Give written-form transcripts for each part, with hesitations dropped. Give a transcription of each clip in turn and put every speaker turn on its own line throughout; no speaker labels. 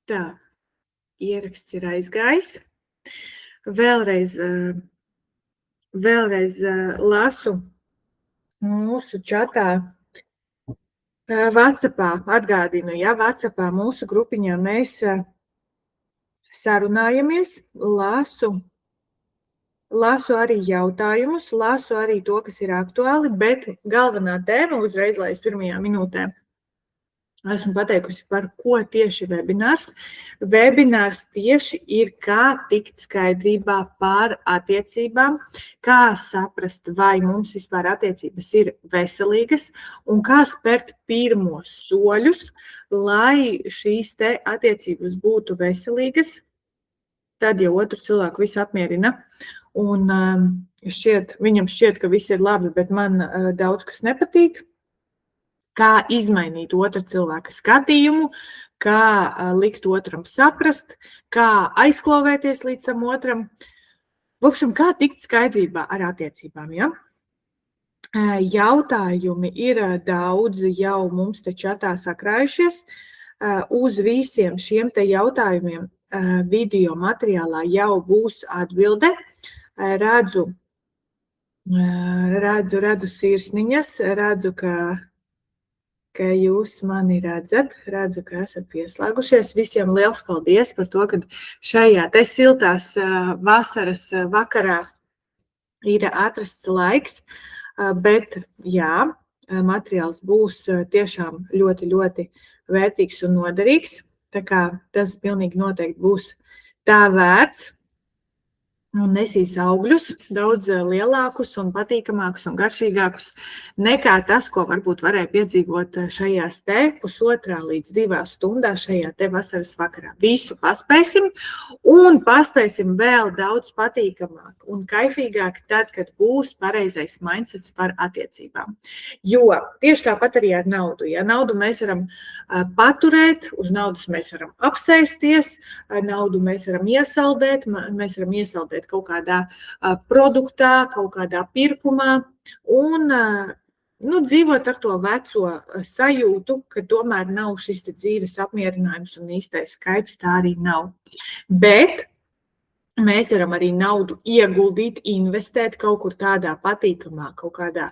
Tā, ieraksts ir aizgājis. Vēlreiz lasu mūsu čatā, WhatsAppā, atgādinu, ja WhatsAppā mūsu grupiņā mēs sarunājamies, lasu arī jautājumus, lasu arī to, kas ir aktuāli, bet galvenā tēma uzreiz, lai es pirmajā minūtē esmu pateikusi, par ko tieši webinārs. Webinārs tieši ir, kā tikt skaidrībā par attiecībām, kā saprast, vai mums vispār attiecības ir veselīgas un kā spērt pirmos soļus, lai šīs te attiecības būtu veselīgas, tad jau otru cilvēku visu apmierina. Un viņam šķiet, ka viss ir labi, bet man daudz kas nepatīk. Kā izmainīt otra cilvēka skatījumu, kā likt otram saprast, kā aizklovēties līdz tam otram. Vopšam, kā tikt skaidrībā ar attiecībām, ja? Jautājumi ir daudzi jau mums te čatā sakrājušies. Uz visiem šiem te jautājumiem video materiālā jau būs atbilde. Redzu sirsniņas, redzu, ka jūs mani redzat, redzu, ka esat pieslēgušies. Visiem liels paldies par to, ka šajā te siltās vasaras vakarā ir atrasts laiks, bet jā, materiāls būs tiešām ļoti, ļoti vērtīgs un noderīgs, tā kā tas pilnīgi noteikti būs tā vērts. Un nesīs augļus daudz lielākus un patīkamākus un garšīgākus nekā tas, ko varbūt varēja piedzīvot šajās te 1,5 līdz 2 stundās šajā te vasaras vakarā. Visu paspēsim un paspēsim vēl daudz patīkamāk un kaifīgāk tad, kad būs pareizais mindsets par attiecībām. Jo tieši tāpat arī ar naudu. Ja naudu mēs varam paturēt, uz naudas mēs varam apsēsties, naudu mēs varam iesaldēt kaut kādā produktā, kaut kādā pirkumā un dzīvot ar to veco sajūtu, ka tomēr nav šis dzīves apmierinājums un īstais skaips, tā arī nav. Bet mēs varam arī naudu ieguldīt, investēt kaut kur tādā patīkamā, kaut kādā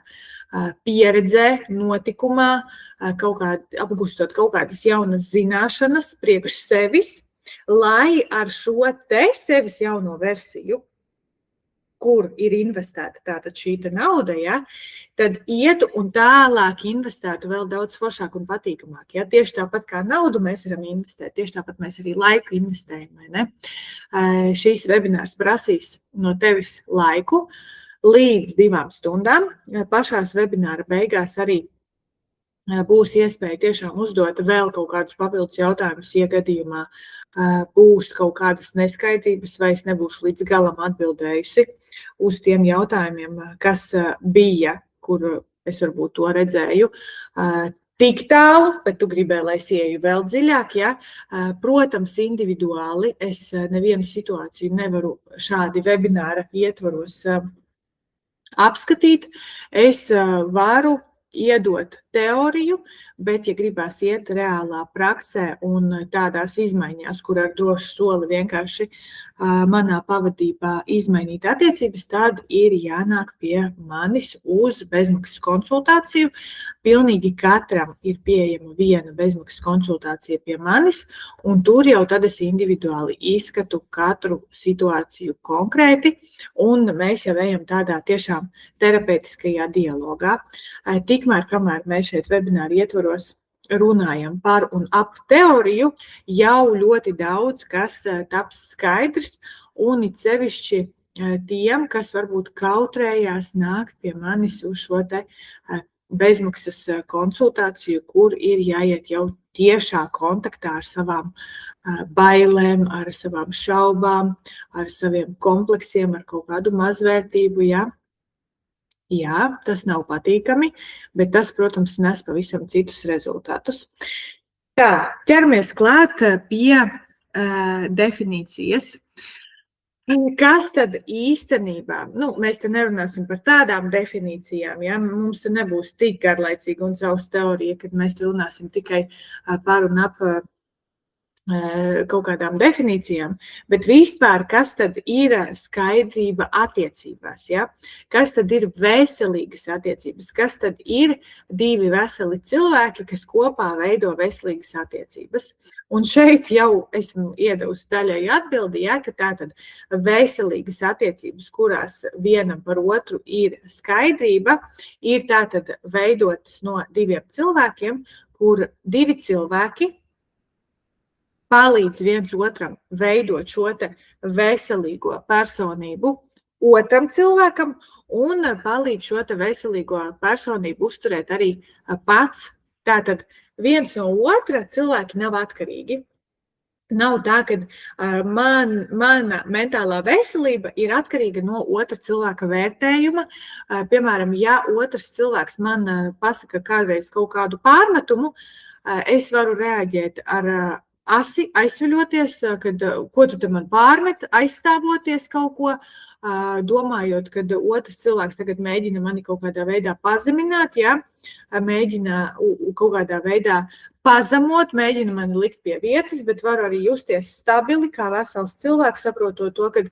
pieredzē, notikumā, apgūstot kaut kādas jaunas zināšanas priekš sevis, lai ar šo te sevis jauno versiju, kur ir investēta tātad šī nauda, ja, tad ietu un tālāk investētu vēl daudz foršāk un patīkamāk. Ja. Tieši tāpat kā naudu mēs varam investēt, tieši tāpat mēs arī laiku investējam. Vai ne? Šīs webinārs prasīs no tevis laiku līdz 2 stundām. Pašās webināra beigās arī būs iespēja tiešām uzdot vēl kaut kādus papildus jautājumus, ja gadījumā būs kaut kādas neskaidrības vai es nebūšu līdz galam atbildējusi uz tiem jautājumiem, kas bija, kur es varbūt to redzēju tik tālu, bet tu gribēji, lai es ieju vēl dziļāk. Ja? Protams, individuāli es nevienu situāciju nevaru šādi webināra ietvaros apskatīt. Es varu iedot teoriju, bet, ja gribās iet reālā praksē un tādās izmaiņās, kur ar drošu soli vienkārši manā pavadībā izmainīt attiecības, tad ir jānāk pie manis uz bezmaksas konsultāciju. Pilnīgi katram ir pieejama viena bezmaksas konsultācija pie manis, un tur jau tad es individuāli izskatu katru situāciju konkrēti, un mēs jau ejam tādā tiešām terapeitiskajā dialogā. Tikmēr, kamēr mēs šeit webināru ietvaros runājam par un ap teoriju, jau ļoti daudz, kas taps skaidrs, un it sevišķi tiem, kas varbūt kautrējās nākt pie manis uz šo te bezmaksas konsultāciju, kur ir jāiet jau tiešā kontaktā ar savām bailēm, ar savām šaubām, ar saviem kompleksiem, ar kaut kādu mazvērtību, ja? Jā, tas nav patīkami, bet tas, protams, nes pavisam citus rezultātus. Tā, ķeramies klāt pie definīcijas. Kas tad īstenībā, mēs te nerunāsim par tādām definīcijām, ja? Mums te nebūs tik garlaicīga un savs teorija, kad mēs te runāsim tikai par un ap kaut kādām definīcijām, bet vispār, kas tad ir skaidrība attiecībās, ja? Kas tad ir veselīgas attiecības, kas tad ir divi veseli cilvēki, kas kopā veido veselīgas attiecības. Un šeit jau esmu iedavusi daļai atbildi, ja, ka tātad veselīgas attiecības, kurās vienam par otru ir skaidrība, ir tātad veidotas no diviem cilvēkiem, kur divi cilvēki palīdz viens otram veidot šo te veselīgo personību otram cilvēkam un palīdz šo te veselīgo personību uzturēt arī pats. Tātad viens no otra cilvēki nav atkarīgi. Nav tā, ka mana mentālā veselība ir atkarīga no otra cilvēka vērtējuma. Piemēram, ja otrs cilvēks man pasaka kādreiz kaut kādu pārmetumu, es varu reaģēt ar asi aizsviļoties, kad ko tu te man pārmet, aizstāvoties kaut ko, domājot, ka otrs cilvēks tagad mēģina mani kaut kādā veidā pazemināt, ja? Mēģina kaut kādā veidā pazemot, mēģina mani likt pie vietas, bet varu arī justies stabili, kā vesels cilvēks, saprotot to, ka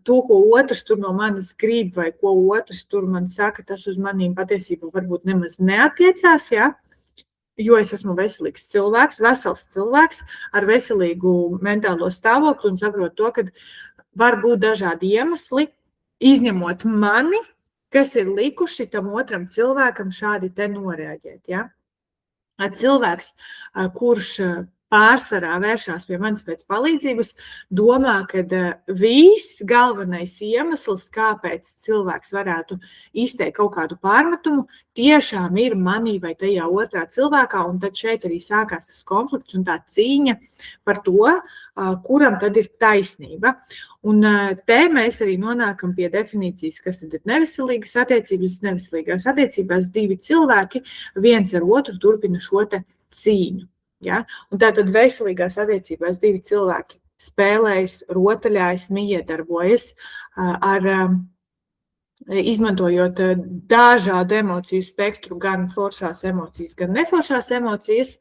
to, ko otrs tur no manis grib, vai ko otrs tur man saka, tas uz manīm patiesībā varbūt nemaz neatiecās, ja? Jo es esmu veselīgs cilvēks, vesels cilvēks ar veselīgu mentālo stāvokli un saprotu to, ka var būt dažādi iemesli, izņemot mani, kas ir likuši tam otram cilvēkam šādi te noreaģēt. Ja? Cilvēks, kurš pārsvarā vēršās pie manis pēc palīdzības, domā, ka viss galvenais iemesls, kāpēc cilvēks varētu izteikt kaut kādu pārmetumu, tiešām ir manī vai tajā otrā cilvēkā, un tad šeit arī sākās tas konflikts un tā cīņa par to, kuram tad ir taisnība. Un te mēs arī nonākam pie definīcijas, kas tad ir neveselīgas attiecības. Neveselīgās attiecībās divi cilvēki viens ar otru turpina šo te cīņu. Ja? Un tātad veselīgās attiecībās divi cilvēki spēlējas, rotaļājas, miedarbojas, izmantojot dažādu emociju spektru, gan foršās emocijas, gan neforšās emocijas,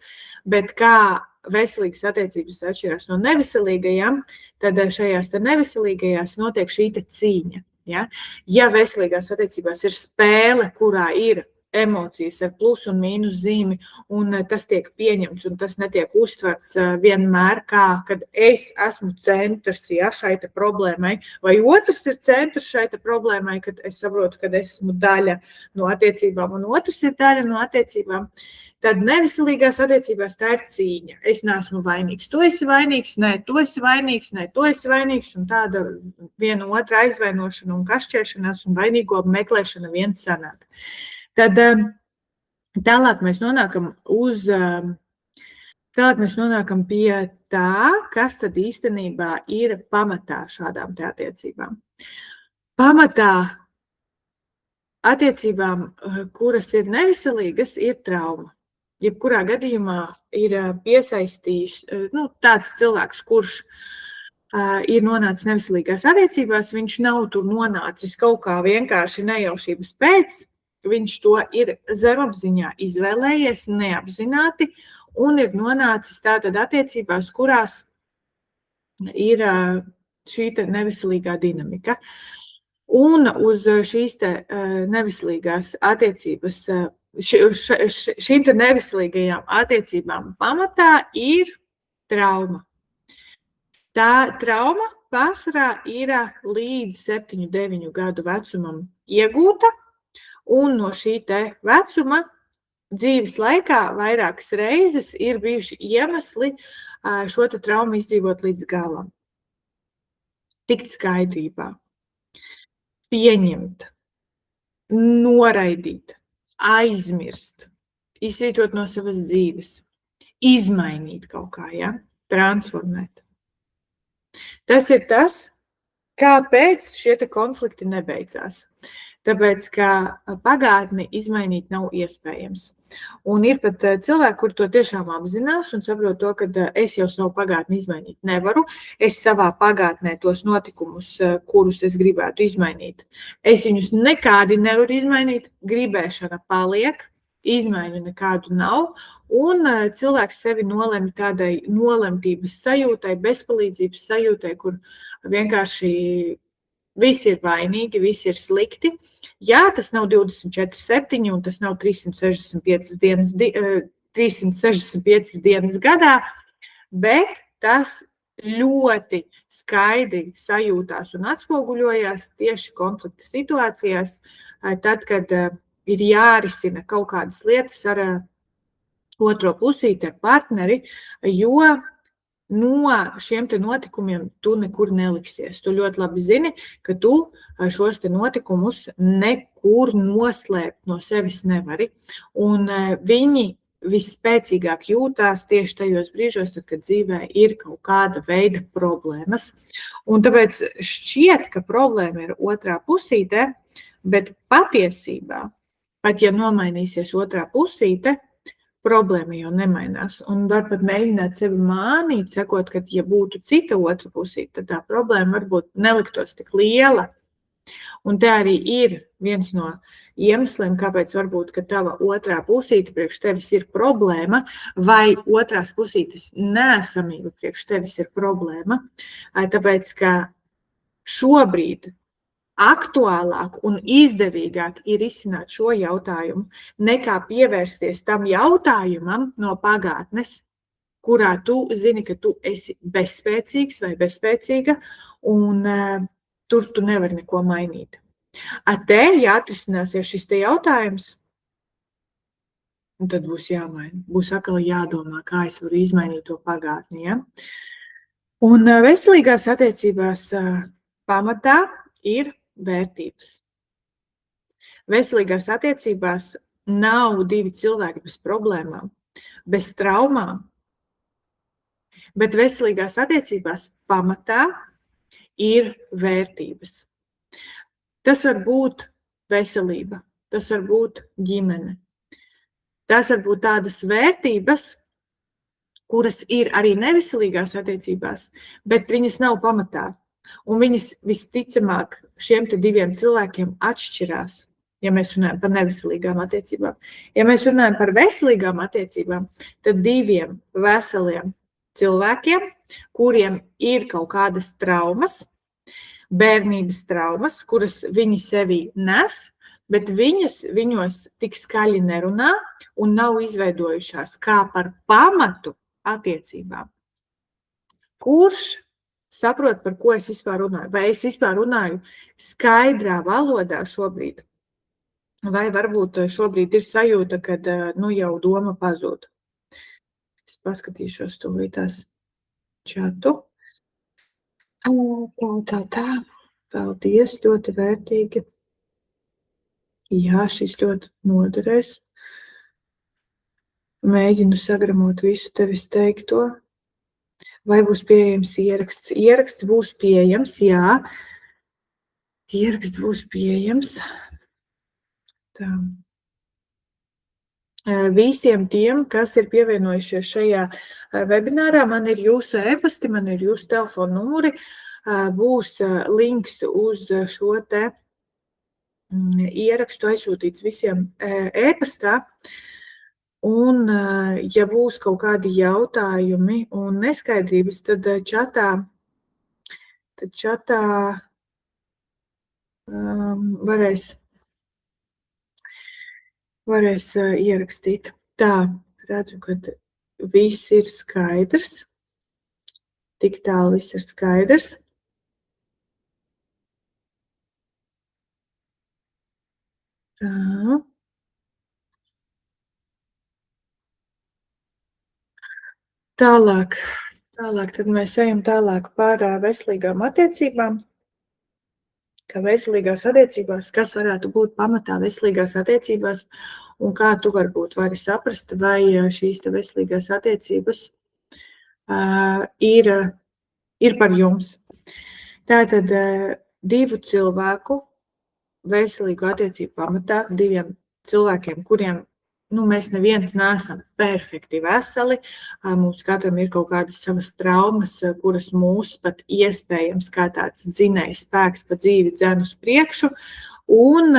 bet kā veselīgas attiecības atšķirās no neveselīgajām, tad šajās neveselīgajās notiek šī cīņa. Ja veselīgās attiecībās ir spēle, kurā ir emocijas ar plus un mīnus zīmi, un tas tiek pieņemts, un tas netiek uztverts vienmēr kā, kad es esmu centrs šai te problēmai, vai otrs ir centrs šai te problēmai, kad es saprotu, ka es esmu daļa no attiecībām, un otrs ir daļa no attiecībām, tad neveselīgās attiecībās tā ir cīņa. Es neesmu vainīgs, tu esi vainīgs, nē, tu esi vainīgs, nē, tu esi vainīgs, un tāda viena otra aizvainošana un kašķēšanās un vainīgo meklēšana viens sanāk. Tad tālāk mēs nonākam pie tā, kas tad īstenībā ir pamatā šādām te attiecībām. Pamatā attiecībām, kuras ir neveselīgas, ir trauma. Jebkurā gadījumā ir piesaistījis tāds cilvēks, kurš ir nonācis neveselīgās attiecībās, viņš nav tur nonācis kaut kā vienkārši nejaušības pēc, viņš to ir zemapziņā izvēlējies neapzināti un ir nonācis tātad attiecībās, kurās ir šī neveselīgā dinamika. Un uz šīs neveselīgās attiecības, šīm neveselīgajām attiecībām pamatā ir trauma. Tā trauma pārsvarā ir līdz 7-9 gadu vecumam iegūta. Un no šī te vecuma dzīves laikā vairākas reizes ir bijuši iemesli šo te traumu izdzīvot līdz galam. Tikt skaidrībā, pieņemt, noraidīt, aizmirst, izsvītrot no savas dzīves, izmainīt kaut kā, ja? Transformēt. Tas ir tas, kāpēc šie te konflikti nebeidzās. Tāpēc, ka pagātni izmainīt nav iespējams. Un ir pat cilvēki, kuri to tiešām apzinās un saprot to, ka es jau savu pagātni izmainīt nevaru. Es savā pagātnē tos notikumus, kurus es gribētu izmainīt, es viņus nekādi nevaru izmainīt. Gribēšana paliek, izmaiņu nekādu nav, un cilvēks sevi nolemj tādai nolemtības sajūtai, bezpalīdzības sajūtai, kur vienkārši visi ir vainīgi, visi ir slikti. Jā, tas nav 24/7, un tas nav 365 dienas gadā, bet tas ļoti skaidri sajūtās un atspoguļojās tieši konflikta situācijās, tad, kad ir jārisina kaut kādas lietas ar otro pusīti, ar partneri, jo no šiem te notikumiem tu nekur neliksies. Tu ļoti labi zini, ka tu šos te notikumus nekur noslēpt no sevis nevari. Un viņi visspēcīgāk jūtās tieši tajos brīžos, tad, kad dzīvē ir kaut kāda veida problēmas. Un tāpēc šķiet, ka problēma ir otrā pusīte, bet patiesībā, pat ja nomainīsies otrā pusīte, problēma jau nemainās. Un var pat mēģināt sevi mānīt, sakot, ka, ja būtu cita otra pusīte, tad tā problēma varbūt neliktos tik liela. Un te arī ir viens no iemesliem, kāpēc varbūt, ka tava otrā pusīte priekš tevis ir problēma, vai otrās pusītes neesamība priekš tevis ir problēma. Tāpēc, ka šobrīd aktuālāk un izdevīgāk ir izsināt šo jautājumu, nekā pievērsties tam jautājumam no pagātnes, kurā tu zini, ka tu esi bezspēcīgs vai bezspēcīga, un tur tu nevari neko mainīt. Te, ja atrisināsies šis te jautājums, tad būs jāmaina. Būs atkal jādomā, kā es varu izmainīt to pagātni. Ja? Un veselīgās attiecībās pamatā ir vērtības. Veselīgās attiecībās nav divi cilvēki bez problēmām, bez traumām, bet veselīgās attiecībās pamatā ir vērtības. Tas var būt veselība, tas var būt ģimene. Tas var būt tādas vērtības, kuras ir arī neveselīgās attiecībās, bet viņas nav pamatā. Un viņas visticamāk šiem te diviem cilvēkiem atšķirās, ja mēs runājam par neveselīgām attiecībām. Ja mēs runājam par veselīgām attiecībām, tad diviem veseliem cilvēkiem, kuriem ir kaut kādas traumas, bērnības traumas, kuras viņi sevī nes, bet viņos tik skaļi nerunā un nav izveidojušās kā par pamatu attiecībām. Kurš saprot, par ko es vispār runāju? Vai es vispār runāju skaidrā valodā šobrīd? Vai varbūt šobrīd ir sajūta, kad jau doma pazūd? Es paskatīšos tūlītās čatu. Tā. Paldies, ļoti vērtīgi. Jā, šis ļoti noderēs. Mēģinu sagramot visu tevis teikto. Vai būs pieejams ieraksts? Ieraksts būs pieejams, jā. Ieraksts būs pieejams. Tā. Visiem tiem, kas ir pievienojušies šajā webinārā, man ir jūsu e-pasti, man ir jūsu telefona numuri, būs links uz šo te ierakstu aizsūtīts visiem e-pastā. Un, ja būs kaut kādi jautājumi un neskaidrības, tad čatā varēs ierakstīt. Tā, redzu, ka viss ir skaidrs. Tik tālu viss ir skaidrs. Tā. Tālāk, tad mēs ejam tālāk par veselīgām attiecībām. Ka veselīgās attiecībās, kas varētu būt pamatā veselīgās attiecībās, un kā tu varbūt vari saprast, vai šīs te veselīgās attiecības ir par jums. Tātad divu cilvēku veselīgu attiecību pamatā, diviem cilvēkiem, kuriem mēs neviens neesam perfekti veseli, mums katram ir kaut kādas savas traumas, kuras mūs pat iespējams kā tāds dzinējs spēks pa dzīvi dzen uz priekšu, un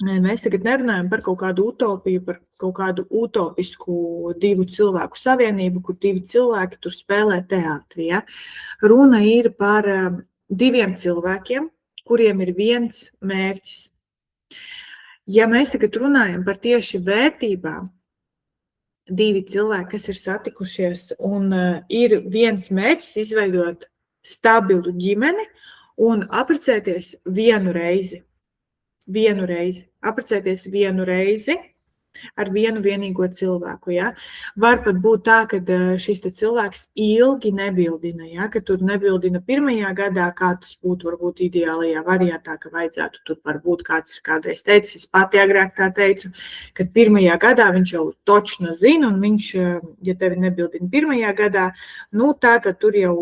Mēs tagad nerunājam par kaut kādu utopiju, par kaut kādu utopisku divu cilvēku savienību, kur divi cilvēki tur spēlē teātri. Ja? Runa ir par diviem cilvēkiem, kuriem ir viens mērķis. Ja mēs tagad runājam par tieši vērtībām, divi cilvēki, kas ir satikušies un ir viens mērķis izveidot stabilu ģimeni un apprecēties vienu reizi. Apprecēties vienu reizi ar vienu vienīgo cilvēku. Ja? Var pat būt tā, ka šis cilvēks ilgi nebildina, ja? Ka tur nebildina pirmajā gadā, kā tas būtu varbūt ideālajā variantā, ka vajadzētu tur varbūt kāds ir kādreiz teicis, es pati agrāk tā teicu, ka pirmajā gadā viņš jau točno zina, un viņš, ja tevi nebildina pirmajā gadā, nu tā tad tur jau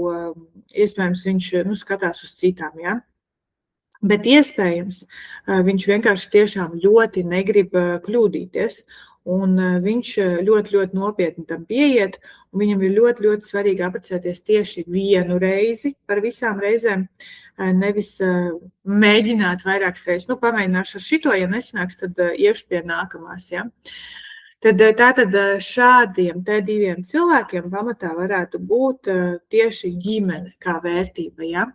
iespējams viņš skatās uz citām, ja? Bet iespējams, viņš vienkārši tiešām ļoti negrib kļūdīties, un viņš ļoti, ļoti nopietni tam pieiet, un viņam ir ļoti, ļoti svarīgi apprecēties tieši vienu reizi par visām reizēm, nevis mēģināt vairākas reizes. Nu, pamēģināšu ar šito, ja nesanāks, tad iešu pie nākamās, ja. Tātad šādiem te diviem cilvēkiem pamatā varētu būt tieši ģimene kā vērtība, ja.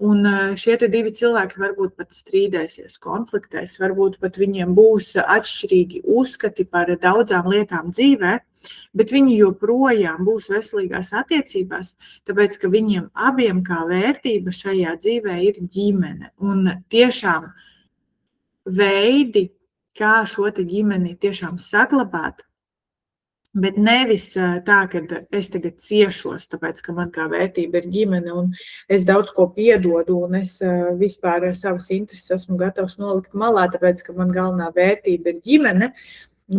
Un šie te divi cilvēki varbūt pat strīdēsies, konfliktēs, varbūt pat viņiem būs atšķirīgi uzskati par daudzām lietām dzīvē, bet viņi joprojām būs veselīgās attiecībās, tāpēc, ka viņiem abiem kā vērtība šajā dzīvē ir ģimene. Un tiešām veidi, kā šo te ģimeni tiešām saglabāt, bet nevis tā, ka es tagad ciešos, tāpēc, ka man kā vērtība ir ģimene un es daudz ko piedodu un es vispār savas intereses esmu gatavs nolikt malā, tāpēc, ka man galvenā vērtība ir ģimene,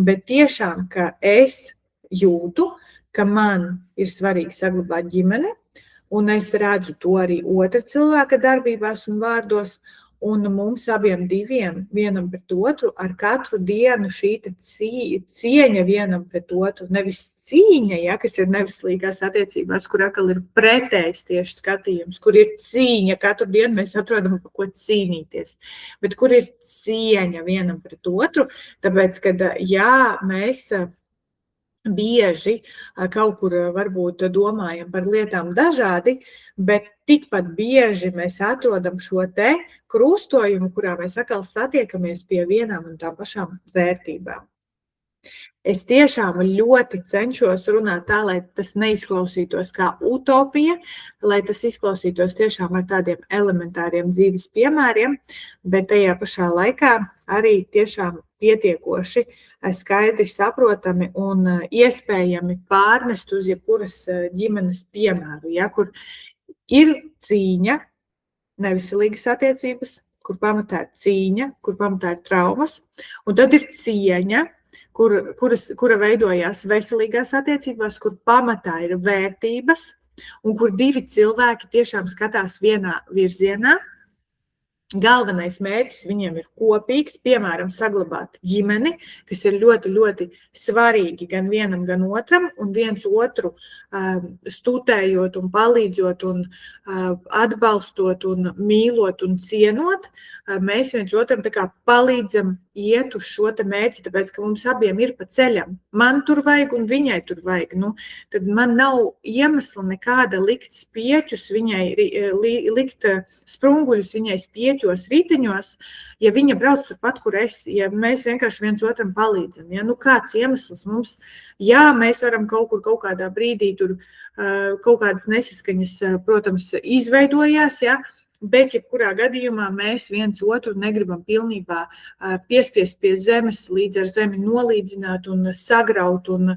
bet tiešām, ka es jūtu, ka man ir svarīgi saglabāt ģimeni un es redzu to arī otra cilvēka darbībās un vārdos, un mums abiem diviem, vienam pret otru, ar katru dienu šī cieņa vienam pret otru, nevis cīņa, ja, kas ir neveselīgās attiecībās, kur atkal ir pretējs tieši skatījums, kur ir cīņa, katru dienu mēs atrodam, par ko cīnīties, bet kur ir cieņa vienam pret otru, tāpēc, kad jā, mēs bieži kaut kur varbūt domājam par lietām dažādi, bet tikpat bieži mēs atrodam šo te krustojumu, kurā mēs atkal satiekamies pie vienām un tām pašām vērtībām. Es tiešām ļoti cenšos runāt tā, lai tas neizklausītos kā utopija, lai tas izklausītos tiešām ar tādiem elementāriem dzīves piemēriem, bet tajā pašā laikā arī tiešām pietiekoši skaidri saprotami un iespējami pārnest uz jebkuras ģimenes piemēru, ja, kur ir cīņa, neveselīgas attiecības, kur pamatā ir cīņa, kur pamatā ir traumas, un tad ir cieņa, kura veidojās veselīgās attiecībās, kur pamatā ir vērtības, un kur divi cilvēki tiešām skatās vienā virzienā. Galvenais mērķis viņiem ir kopīgs, piemēram, saglabāt ģimeni, kas ir ļoti, ļoti svarīgi gan vienam, gan otram, un viens otru studējot un palīdzot un atbalstot un mīlot un cienot, mēs viens otram tā kā palīdzam iet uz šo te mērķi, tāpēc, ka mums abiem ir pa ceļam. Man tur vajag un viņai tur vajag. Nu, tad man nav iemesla nekāda likt spieķus viņai, likt sprunguļus viņai spieķos riteņos, ja viņa brauc turpat, kur es, ja mēs vienkārši viens otram palīdzam. Ja? Nu, kāds iemesls mums, jā, mēs varam kaut kādā brīdī tur kaut kādas nesaskaņas, protams, izveidojās, ja? Bet, jebkurā gadījumā mēs viens otru negribam pilnībā piespiest pie zemes, līdz ar zemi nolīdzināt un sagraut un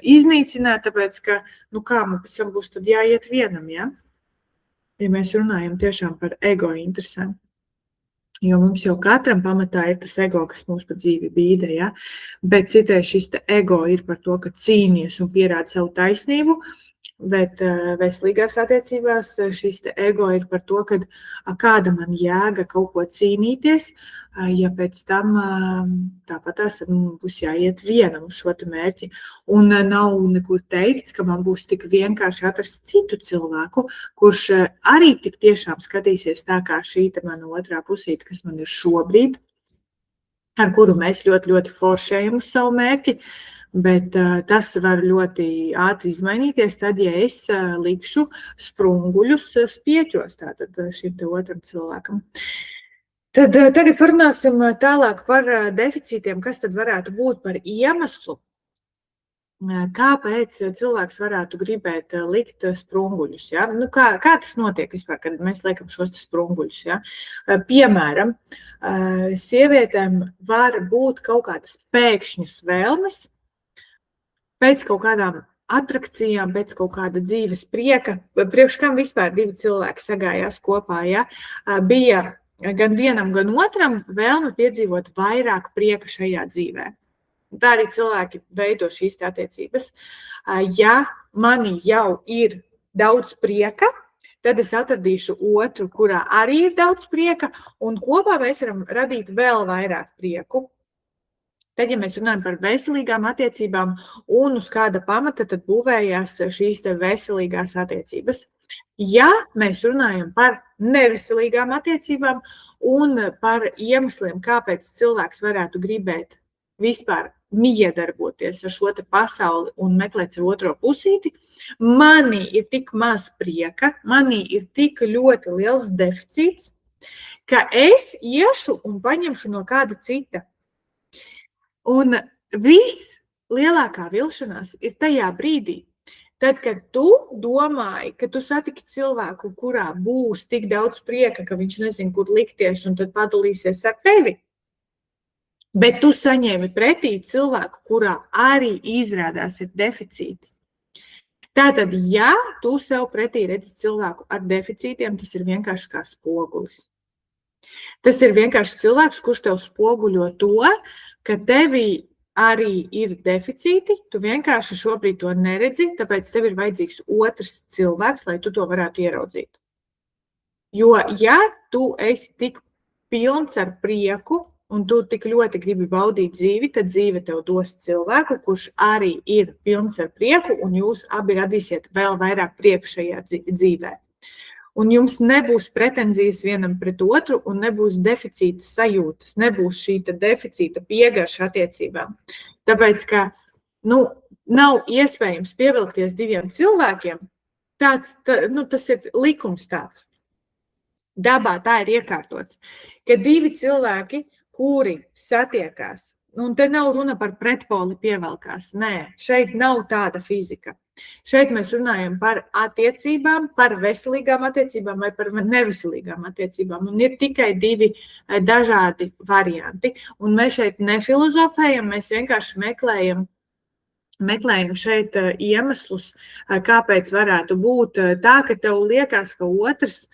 iznīcināt, tāpēc, ka, nu kā man pēc tam būs tad jāiet vienam, ja? Ja mēs runājam tiešām par ego interesēm. Jo mums jau katram pamatā ir tas ego, kas mums pa dzīvi bīda, ja? Bet citreiz šis ego ir par to, ka cīnies un pierāda savu taisnību, Bet veselīgās attiecībās šis ego ir par to, ka kāda man jēga kaut ko cīnīties, ja pēc tam tāpat būs jāiet vienam uz šo mērķi. Un nav nekur teikts, ka man būs tik vienkārši atrast citu cilvēku, kurš arī tik tiešām skatīsies tā kā šī mana otrā pusīte, kas man ir šobrīd, ar kuru mēs ļoti, ļoti foršējam uz savu mērķi. Bet tas var ļoti ātri izmainīties, tad, ja es likšu sprunguļus spieķos tātad šim te otram cilvēkam. Tad tagad parunāsim tālāk par deficītiem, kas tad varētu būt par iemeslu, kāpēc cilvēks varētu gribēt likt sprunguļus. Ja? Nu, kā tas notiek vispār, kad mēs liekam šos sprunguļus? Ja? Piemēram, sievietēm var būt kaut kādas pēkšņas vēlmes, pēc kaut kādām atrakcijām, pēc kaut kāda dzīves prieka, priekš kam vispār divi cilvēki sagājās kopā, ja? Bija gan vienam, gan otram vēlme piedzīvot vairāk prieka šajā dzīvē. Tā arī cilvēki veido šīs attiecības. Ja manī jau ir daudz prieka, tad es atradīšu otru, kurā arī ir daudz prieka, un kopā mēs varam radīt vēl vairāk prieku. Tad, ja mēs runājam par veselīgām attiecībām un uz kāda pamata, tad būvējās šīs veselīgās attiecības. Ja mēs runājam par neveselīgām attiecībām un par iemesliem, kāpēc cilvēks varētu gribēt vispār miedarboties ar šo pasauli un meklēt savu otro pusīti, manī ir tik maz prieka, manī ir tik ļoti liels deficīts, ka es iešu un paņemšu no kāda cita. Un vislielākā vilšanās ir tajā brīdī, tad, kad tu domāji, ka tu satiki cilvēku, kurā būs tik daudz prieka, ka viņš nezin, kur likties, un tad padalīsies ar tevi. Bet tu saņēmi pretī cilvēku, kurā arī izrādās ir deficīti. Tātad, ja tu sev pretī redzi cilvēku ar deficītiem, tas ir vienkārši kā spogulis. Tas ir vienkārši cilvēks, kurš tev spoguļo to, ka tevī arī ir deficīti, tu vienkārši šobrīd to neredzi, tāpēc tev ir vajadzīgs otrs cilvēks, lai tu to varētu ieraudzīt. Jo, ja tu esi tik pilns ar prieku un tu tik ļoti gribi baudīt dzīvi, tad dzīve tev dos cilvēku, kurš arī ir pilns ar prieku, un jūs abi radīsiet vēl vairāk prieku šajā dzīvē. Un jums nebūs pretenzijas vienam pret otru, un nebūs deficīta sajūtas, nebūs šī deficīta piegarša attiecībām. Tāpēc, ka nav iespējams pievilkties diviem cilvēkiem, tas ir likums tāds. Dabā tā ir iekārtots, ka divi cilvēki, kuri satiekās, un te nav runa par pretpoli pievelkās, nē, šeit nav tāda fizika. Šeit mēs runājam par attiecībām, par veselīgām attiecībām vai par neveselīgām attiecībām. Un ir tikai divi dažādi varianti. Un mēs šeit nefilozofējam, mēs vienkārši meklējam šeit iemeslus, kāpēc varētu būt tā, ka tev liekas, ka otrs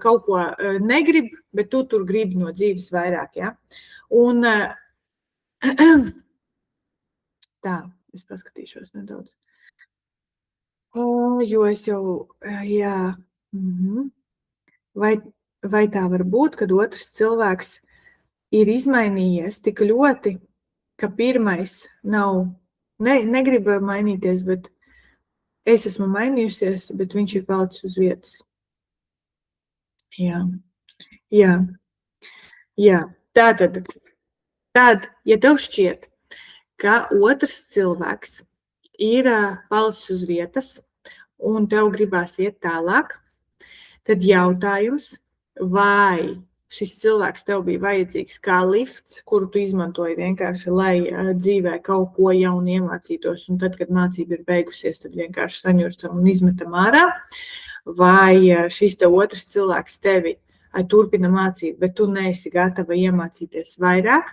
kaut ko negrib, bet tu tur gribi no dzīves vairāk. Ja? Un tā, es paskatīšos nedaudz. Jo es jau, jā, vai tā var būt, kad otrs cilvēks ir izmainījies tik ļoti, ka pirmais negrib mainīties, bet es esmu mainījusies, bet viņš ir palicis uz vietas. Jā. Tad, ja tev šķiet, ka otrs cilvēks ir palicis uz vietas, un tev gribās iet tālāk, tad jautājums, vai šis cilvēks tev bija vajadzīgs kā lifts, kuru tu izmantoji vienkārši, lai dzīvē kaut ko jaunu iemācītos, un tad, kad mācība ir beigusies, tad vienkārši saņurcam un izmetam ārā, vai šis te otrs cilvēks tevi turpina mācīt, bet tu neesi gatava iemācīties vairāk,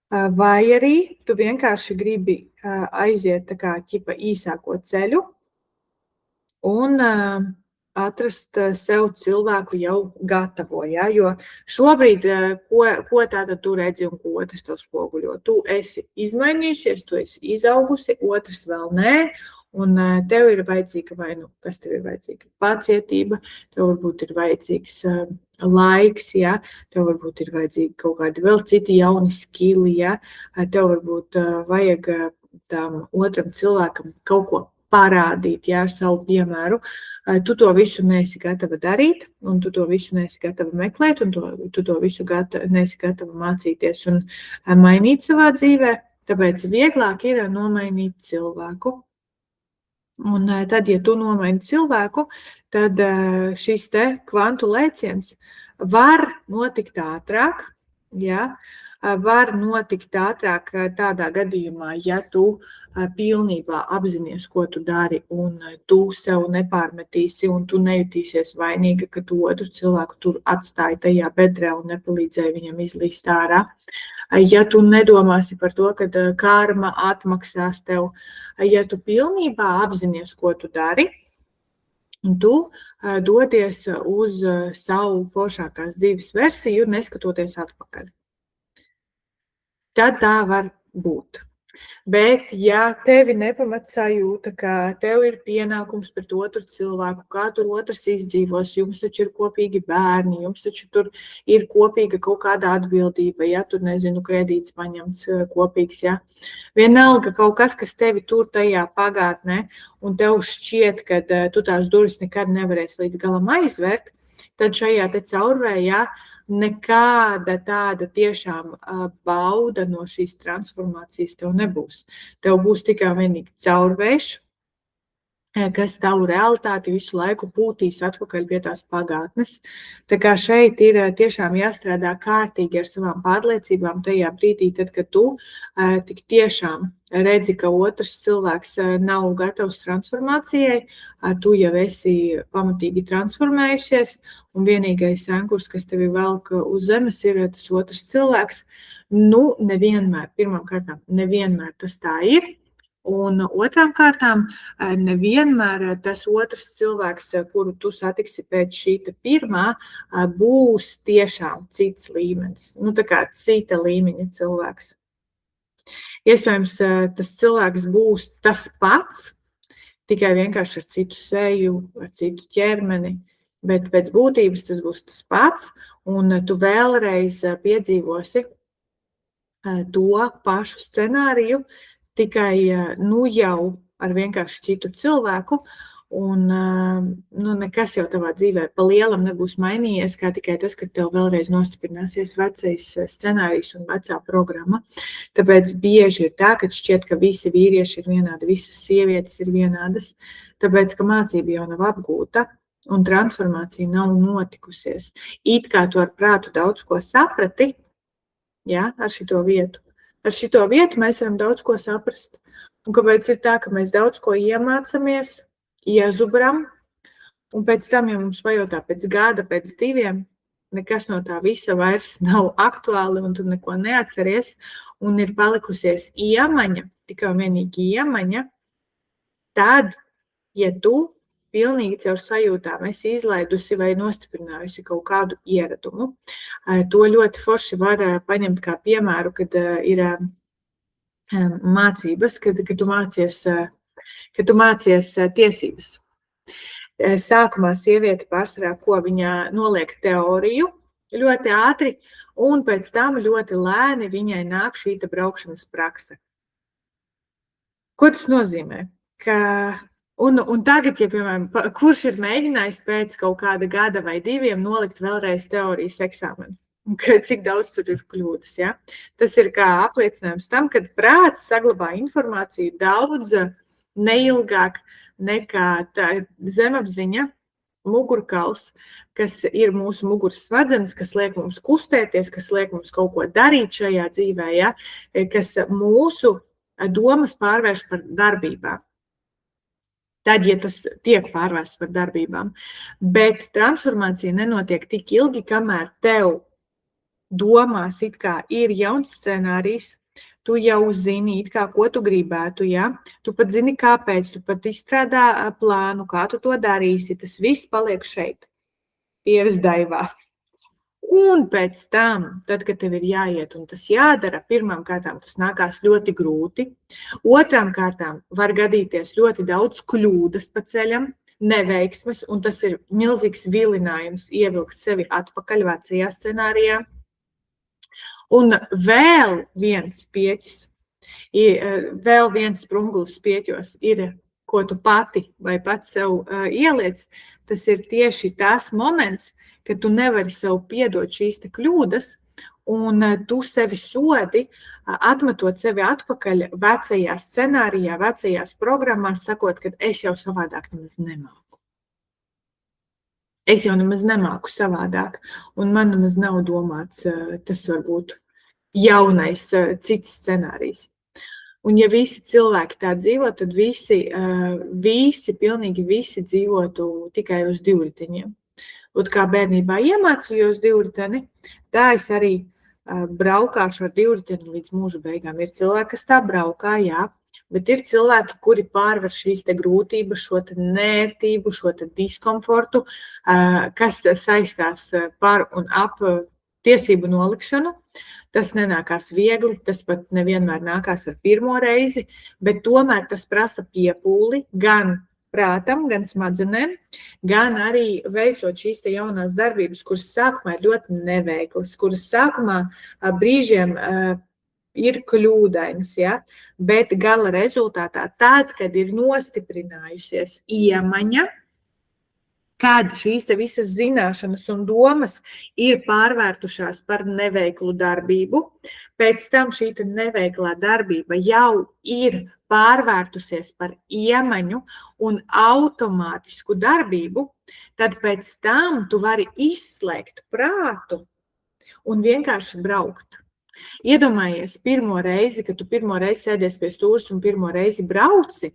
vai arī tu vienkārši gribi aiziet tā kā ķipa īsāko ceļu un atrast sev cilvēku jau gatavo. Ja? Jo šobrīd, ko tātad tu redzi un ko otrs tev spoguļo? Tu esi izmainījusies, tu esi izaugusi, otrs vēl nē, Un tev ir vajadzīga kas tev ir vajadzīga? Pacietība, tev varbūt ir vajadzīgs laiks, ja? Tev varbūt ir vajadzīgi kaut kādi vēl citi jauni skili, ja? Tev varbūt vajag tam otram cilvēkam kaut ko parādīt, ja, ar savu piemēru. Tu to visu neesi gatava darīt, un tu to visu neesi gatava meklēt, un tu to visu neesi gatava mācīties un mainīt savā dzīvē, tāpēc vieglāk ir nomainīt cilvēku. Un tad, ja tu nomaini cilvēku, tad šis te kvantu lēciens var notikt ātrāk, ja? Var notikt ātrāk tādā gadījumā, ja tu pilnībā apzinies, ko tu dari, un tu sev nepārmetīsi, un tu nejutīsies vainīga, ka tu otru cilvēku tur atstāji tajā bedrē un nepalīdzēji viņam izlīst ārā. Ja tu nedomāsi par to, ka karma atmaksās tev, ja tu pilnībā apzinies, ko tu dari, un tu dodies uz savu foršākās dzīves versiju, neskatoties atpakaļ. Tad tā var būt. Bet, ja tevi nepamat sajūta, ka tev ir pienākums pret otru cilvēku, kā tur otrs izdzīvos, jums taču ir kopīgi bērni, jums taču tur ir kopīga kaut kāda atbildība, ja tur, nezinu, kredīts paņemts kopīgs, ja. Vienalga kaut kas, kas tevi tur tajā pagātnē, un tev šķiet, ka tu tās durvis nekad nevarēsi līdz galam aizvērt, tad šajā te caurvējā nekāda tāda tiešām bauda no šīs transformācijas tev nebūs. Tev būs tikai vienīgi caurvējš, kas tavu realitāti visu laiku pūtīs atpakaļ pie tās pagātnes. Tā kā šeit ir tiešām jāstrādā kārtīgi ar savām pārliecībām tajā brīdī, tad, kad tu tik tiešām redzi, ka otrs cilvēks nav gatavs transformācijai, tu jau esi pamatīgi transformējusies, un vienīgais ankurs, kas tevi velk uz zemes, ir tas otrs cilvēks. Nu, nevienmēr, pirmām kārtām, nevienmēr tas tā ir. Un otrām kārtām, nevienmēr tas otrs cilvēks, kuru tu satiksi pēc šī pirmā, būs tiešām cits līmenis. Nu, tā kā cita līmeņa cilvēks. Iespējams, tas cilvēks būs tas pats, tikai vienkārši ar citu seju, ar citu ķermeni, bet pēc būtības tas būs tas pats, un tu vēlreiz piedzīvosi to pašu scenāriju, tikai jau ar vienkārši citu cilvēku, un nekas jau tavā dzīvē pa lielam nebūs mainījies, kā tikai tas, ka tev vēlreiz nostiprināsies vecais scenārijs un vecā programma. Tāpēc bieži ir tā, ka šķiet, ka visi vīrieši ir vienādi, visas sievietes ir vienādas, tāpēc, ka mācība jau nav apgūta un transformācija nav notikusies. It kā tu ar prātu daudz ko saprati, ja, ar šito vietu. Ar šito vietu mēs varam daudz ko saprast. Un kāpēc ir tā, ka mēs daudz ko iemācamies, iezubram, un pēc tam, ja mums pajautā pēc gada, pēc 2, nekas no tā visa vairs nav aktuāli, un tu neko neatceries, un ir palikusies iemaņa, tikai un vienīgi iemaņa, tad, ja tu pilnīgi caur sajūtām esi izlaidusi vai nostiprinājusi kaut kādu ieradumu. To ļoti forši var paņemt kā piemēru, kad ir mācības, kad tu mācies tiesības. Sākumā sieviete pārsvarā, ko viņa noliek teoriju ļoti ātri, un pēc tam ļoti lēni viņai nāk šī braukšanas prakse. Ko tas nozīmē? Un tagad, ja, piemēram, kurš ir mēģinājis pēc kaut kāda gada vai 2 nolikt vēlreiz teorijas eksāmenu? Cik daudz tur ir kļūdas, ja? Tas ir kā apliecinājums tam, kad prāts saglabā informāciju daudz neilgāk nekā tā zemapziņa, mugurkauls, kas ir mūsu muguras smadzenes, kas liek mums kustēties, kas liek mums kaut ko darīt šajā dzīvē, ja? Kas mūsu domas pārvērš par darbībām. Tad, ja tas tiek pārvērsts par darbībām. Bet transformācija nenotiek tik ilgi, kamēr tev domās it kā ir jauns scenārijs, tu jau zini it kā, ko tu gribētu, ja? Tu pat zini, kāpēc, tu pat izstrādā plānu, kā tu to darīsi, tas viss paliek šeit, pieres daivā. Un pēc tam, tad, kad tev ir jāiet un tas jādara, pirmām kārtām tas nākās ļoti grūti. Otrām kārtām var gadīties ļoti daudz kļūdas pa ceļam, neveiksmes, un tas ir milzīgs vilinājums ievilkt sevi atpakaļ vecajā scenārijā. Un vēl viens pieķis, vēl viens sprungulis pieķos ir, ko tu pati vai pats sev ieliec, tas ir tieši tas moments, ka tu nevari sev piedot šīs kļūdas, un tu sevi sodi, atmetot sevi atpakaļ vecajā scenārijā, vecajās programmās, sakot, ka es jau savādāk nemaz nemāku. Es jau nemaz nemāku savādāk, un man nemaz nav domāts tas varbūt jaunais cits scenārijs. Un ja visi cilvēki tā dzīvo, tad pilnīgi visi dzīvotu tikai uz divriteņiem. Un kā bērnībā iemācījos divriteni, tā es arī braukāšu ar divriteni līdz mūža beigām. Ir cilvēki, kas tā braukā, jā, bet ir cilvēki, kuri pārvar šīs te grūtības, šo te nērtību, šo te diskomfortu, kas saistās par un ap tiesību nolikšanu. Tas nenākās viegli, tas pat nevienmēr nākās ar pirmo reizi, bet tomēr tas prasa piepūli gan prātam, gan smadzenēm, gan arī veicot šīs te jaunās darbības, kuras sākumā ir ļoti neveiklas, kuras sākumā brīžiem ir kļūdainas, ja? Bet gala rezultātā tad, kad ir nostiprinājusies iemaņa, kad šīs te visas zināšanas un domas ir pārvērtušās par neveiklu darbību, pēc tam šī te neveiklā darbība jau ir pārvērtusies par iemaņu un automātisku darbību, tad pēc tam tu vari izslēgt prātu un vienkārši braukt. Iedomājies pirmo reizi, kad tu pirmo reizi sēdies pie stūres un pirmo reizi brauci,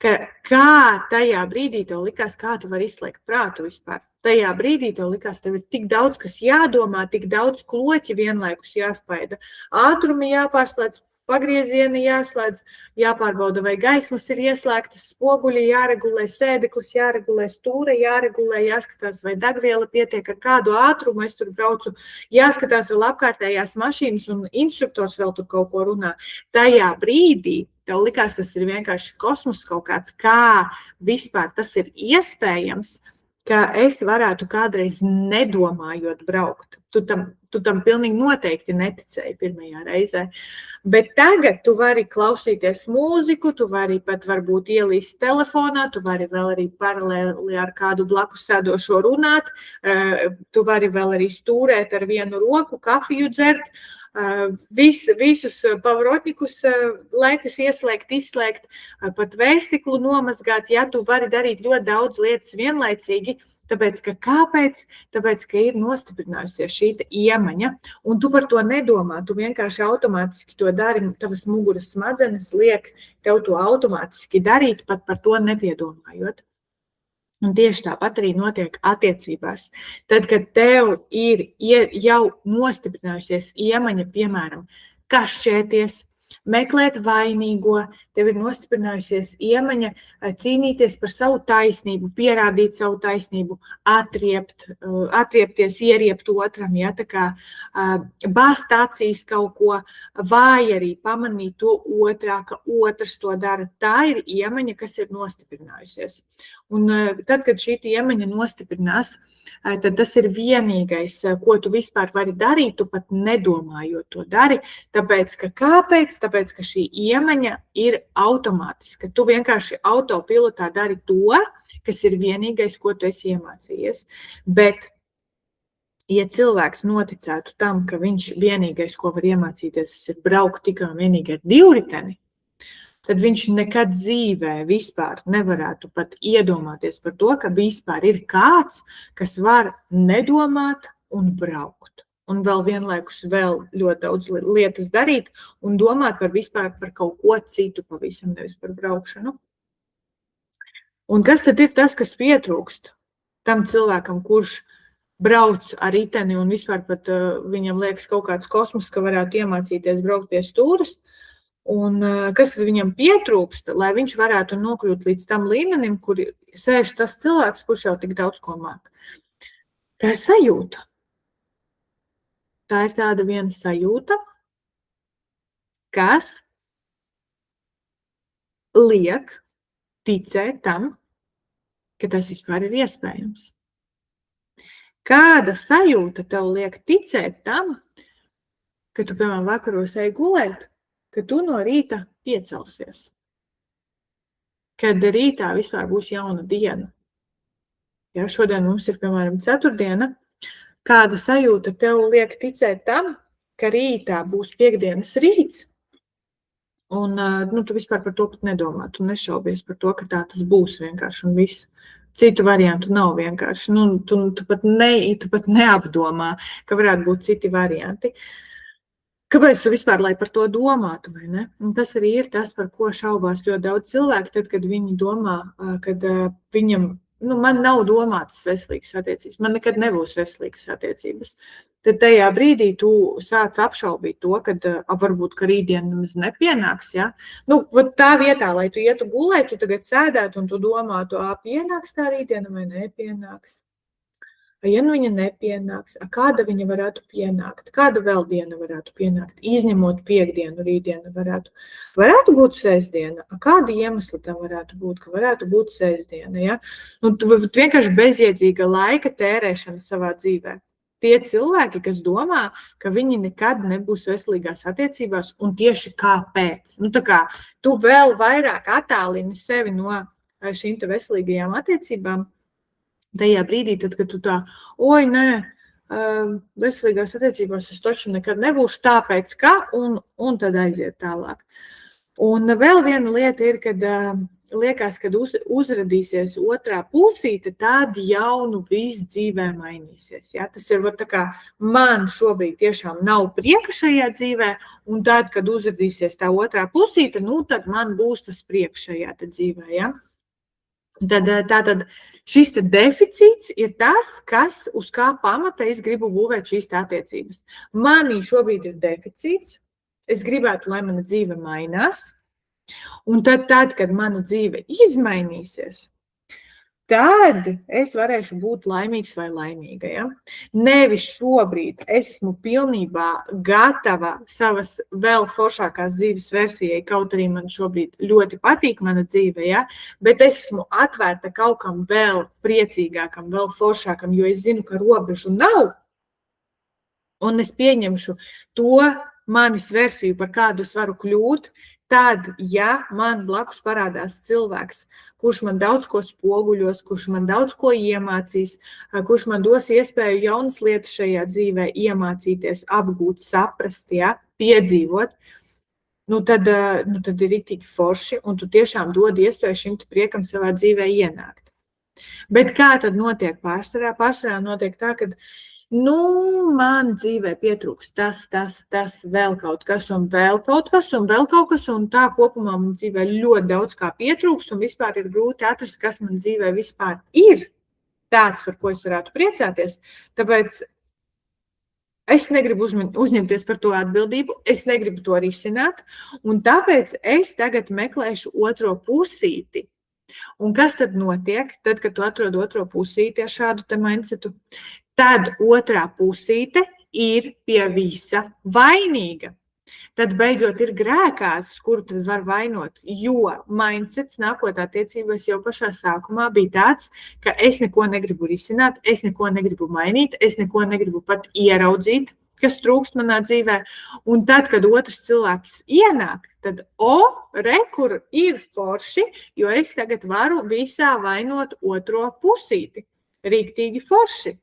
kā tajā brīdī tev likās, kā tu vari izslēgt prātu vispār. Tajā brīdī tev likās, tev ir tik daudz, kas jādomā, tik daudz kloķi vienlaikus jāspaida. Ātrumi jāpārslēdz, pagriezieni jāslēdz, jāpārbauda, vai gaismas ir ieslēgtas, spoguļi jāregulē, sēdeklis jāregulē, stūre jāregulē, jāskatās, vai degviela pietiek, ar kādu ātrumu es tur braucu, jāskatās vēl apkārtējās mašīnas un instruktors vēl tur kaut ko runā. Tajā brīdī tev likās, tas ir vienkārši kosmos kaut kāds, kā vispār tas ir iespējams, ka es varētu kādreiz nedomājot braukt. Tu tam pilnīgi noteikti neticēji pirmajā reizē. Bet tagad tu vari klausīties mūziku, tu vari pat varbūt ielīst telefonā, tu vari vēl arī paralēli ar kādu blakus sēdošo runāt, tu vari vēl arī stūrēt ar vienu roku, kafiju dzert, visus pavrotņikus laikus ieslēgt, izslēgt, pat vēstiklu nomazgāt, ja tu vari darīt ļoti daudz lietas vienlaicīgi, tāpēc, ka kāpēc? Tāpēc, ka ir nostiprinājusies šī iemaņa, un tu par to nedomā, tu vienkārši automātiski to dari, tavas muguras smadzenes liek tev to automātiski darīt, pat par to nepiedomājot. Un tieši tāpat arī notiek attiecībās. Tad, kad tev ir jau nostiprinājusies iemaņa, piemēram, kašķēties, meklēt vainīgo, tev ir nostiprinājusies iemaņa cīnīties par savu taisnību, pierādīt savu taisnību, atriepties, ieriept otram, ja, tā kā bāzt acīs kaut ko, vai arī pamanīt to otrā, ka otrs to dara. Tā ir iemaņa, kas ir nostiprinājusies. Un tad, kad šī iemaņa nostiprinās, tad tas ir vienīgais, ko tu vispār vari darīt, tu pat nedomājot to dari, tāpēc, ka kāpēc? Tāpēc, ka šī iemaņa ir automātiska. Tu vienkārši autopilotā dari to, kas ir vienīgais, ko tu esi iemācījies. Bet, ja cilvēks noticētu tam, ka viņš vienīgais, ko var iemācīties, ir braukt tikai un vienīgi ar divriteni, tad viņš nekad dzīvē vispār nevarētu pat iedomāties par to, ka vispār ir kāds, kas var nedomāt un braukt. Un vēl vienlaikus vēl ļoti daudz lietas darīt un domāt vispār par kaut ko citu pavisam, nevis par braukšanu. Un kas tad ir tas, kas pietrūkst tam cilvēkam, kurš brauc ar riteni un vispār pat viņam liekas kaut kāds kosmos, ka varētu iemācīties braukt pie stūres? Un kas tad viņam pietrūkst, lai viņš varētu nokļūt līdz tam līmenim, kur sēž tas cilvēks, kurš jau tik daudz ko māk. Tā ir sajūta. tā ir tāda viena sajūta, kas liek ticēt tam, ka tas vispār ir iespējams. Kāda sajūta tev liek ticēt tam, ka tu, piemēram, vakaros ej gulēt, ka tu no rīta piecelsies? Kad rītā vispār būs jauna diena. Ja šodien mums ir, piemēram, ceturtdiena, kāda sajūta tev liek ticēt tam, ka rītā būs piekdienas rīts, un tu vispār par to pat nedomā, tu nešaubies par to, ka tā tas būs vienkārši un viss. Citu variantu nav vienkārši. Tu pat neapdomā, ka varētu būt citi varianti. Kāpēc tu vispār, lai par to domātu, vai ne? Un tas arī ir tas, par ko šaubās ļoti daudz cilvēku, tad, kad viņi domā, kad viņam, man nav domātas veselīgas attiecības, man nekad nebūs veselīgas attiecības. Tad tajā brīdī tu sāc apšaubīt to, kad varbūt, ka rītdien nemaz nepienāks, ja? Tā vietā, lai tu ietu gulēt, tu tagad sēdētu un tu domātu, pienāks tā rītdiena vai nepienāks. Ja viņa nepienāks, kāda viņa varētu pienākt, kāda vēl diena varētu pienākt, izņemot piekdienu, rītdienu varētu būt sestdiena, kāda iemesla tam varētu būt, ka varētu būt sestdiena, ja? Vienkārši bezjēdzīga laika tērēšana savā dzīvē. Tie cilvēki, kas domā, ka viņi nekad nebūs veselīgās attiecībās, un tieši kāpēc. Tu vēl vairāk attālini sevi no šīm te veselīgajām attiecībām, tajā brīdī, tad, kad tu tā, veselīgās attiecībās es taču nekad nebūšu, tāpēc kā, un tad aiziet tālāk. Un vēl viena lieta ir, kad liekas, kad uzradīsies otrā pusīte, tad jau viss dzīvē mainīsies. Ja? Tas ir tā kā man šobrīd tiešām nav prieka šajā dzīvē, un tad, kad uzradīsies tā otrā pusīte, tad man būs tas prieks šajā dzīvē. Ja? Tātad šis deficīts ir tas, uz kā pamata es gribu būvēt šīs attiecības. Manī šobrīd ir deficīts, es gribētu, lai mana dzīve mainās, un tad, kad mana dzīve izmainīsies, tad es varēšu būt laimīgs vai laimīga. Ja? Nevis šobrīd es esmu pilnībā gatava savas vēl foršākās dzīves versijai, kaut arī man šobrīd ļoti patīk mana dzīve, ja? Bet es esmu atvērta kaut kam vēl priecīgākam, vēl foršākam, jo es zinu, ka robežu nav, un es pieņemšu to manis versiju, par kādu es varu kļūt. Tad, ja man blakus parādās cilvēks, kurš man daudz ko spoguļos, kurš man daudz ko iemācīs, kurš man dos iespēju jaunas lietas šajā dzīvē iemācīties, apgūt, saprast, ja, piedzīvot, tad ir riktīgi forši, un tu tiešām dod iespēju šim priekam savā dzīvē ienākt. Bet kā tad notiek pārsvarā? Pārsvarā notiek tā, ka man dzīvē pietrūks tas, vēl kaut kas, un vēl kaut kas, un vēl kaut kas, un tā kopumā man dzīvē ļoti daudz kā pietrūks, un vispār ir grūti atrast, kas man dzīvē vispār ir tāds, par ko es varētu priecāties. Tāpēc es negribu uzņemties par to atbildību, es negribu to risināt, un tāpēc es tagad meklēšu otro pusīti. Un kas tad notiek, tad, kad tu atrod otro pusīti ar šādu te mindsetu? Tad otrā pusīte ir pie visa vainīga. Tad beidzot ir grēkās, kuru tad var vainot, jo mindsets nākot attiecībās jau pašā sākumā bija tāds, ka es neko negribu risināt, es neko negribu mainīt, es neko negribu pat ieraudzīt, kas trūkst manā dzīvē. Un tad, kad otrs cilvēks ienāk, tad kur ir forši, jo es tagad varu visā vainot otro pusīti. Riktīgi forši.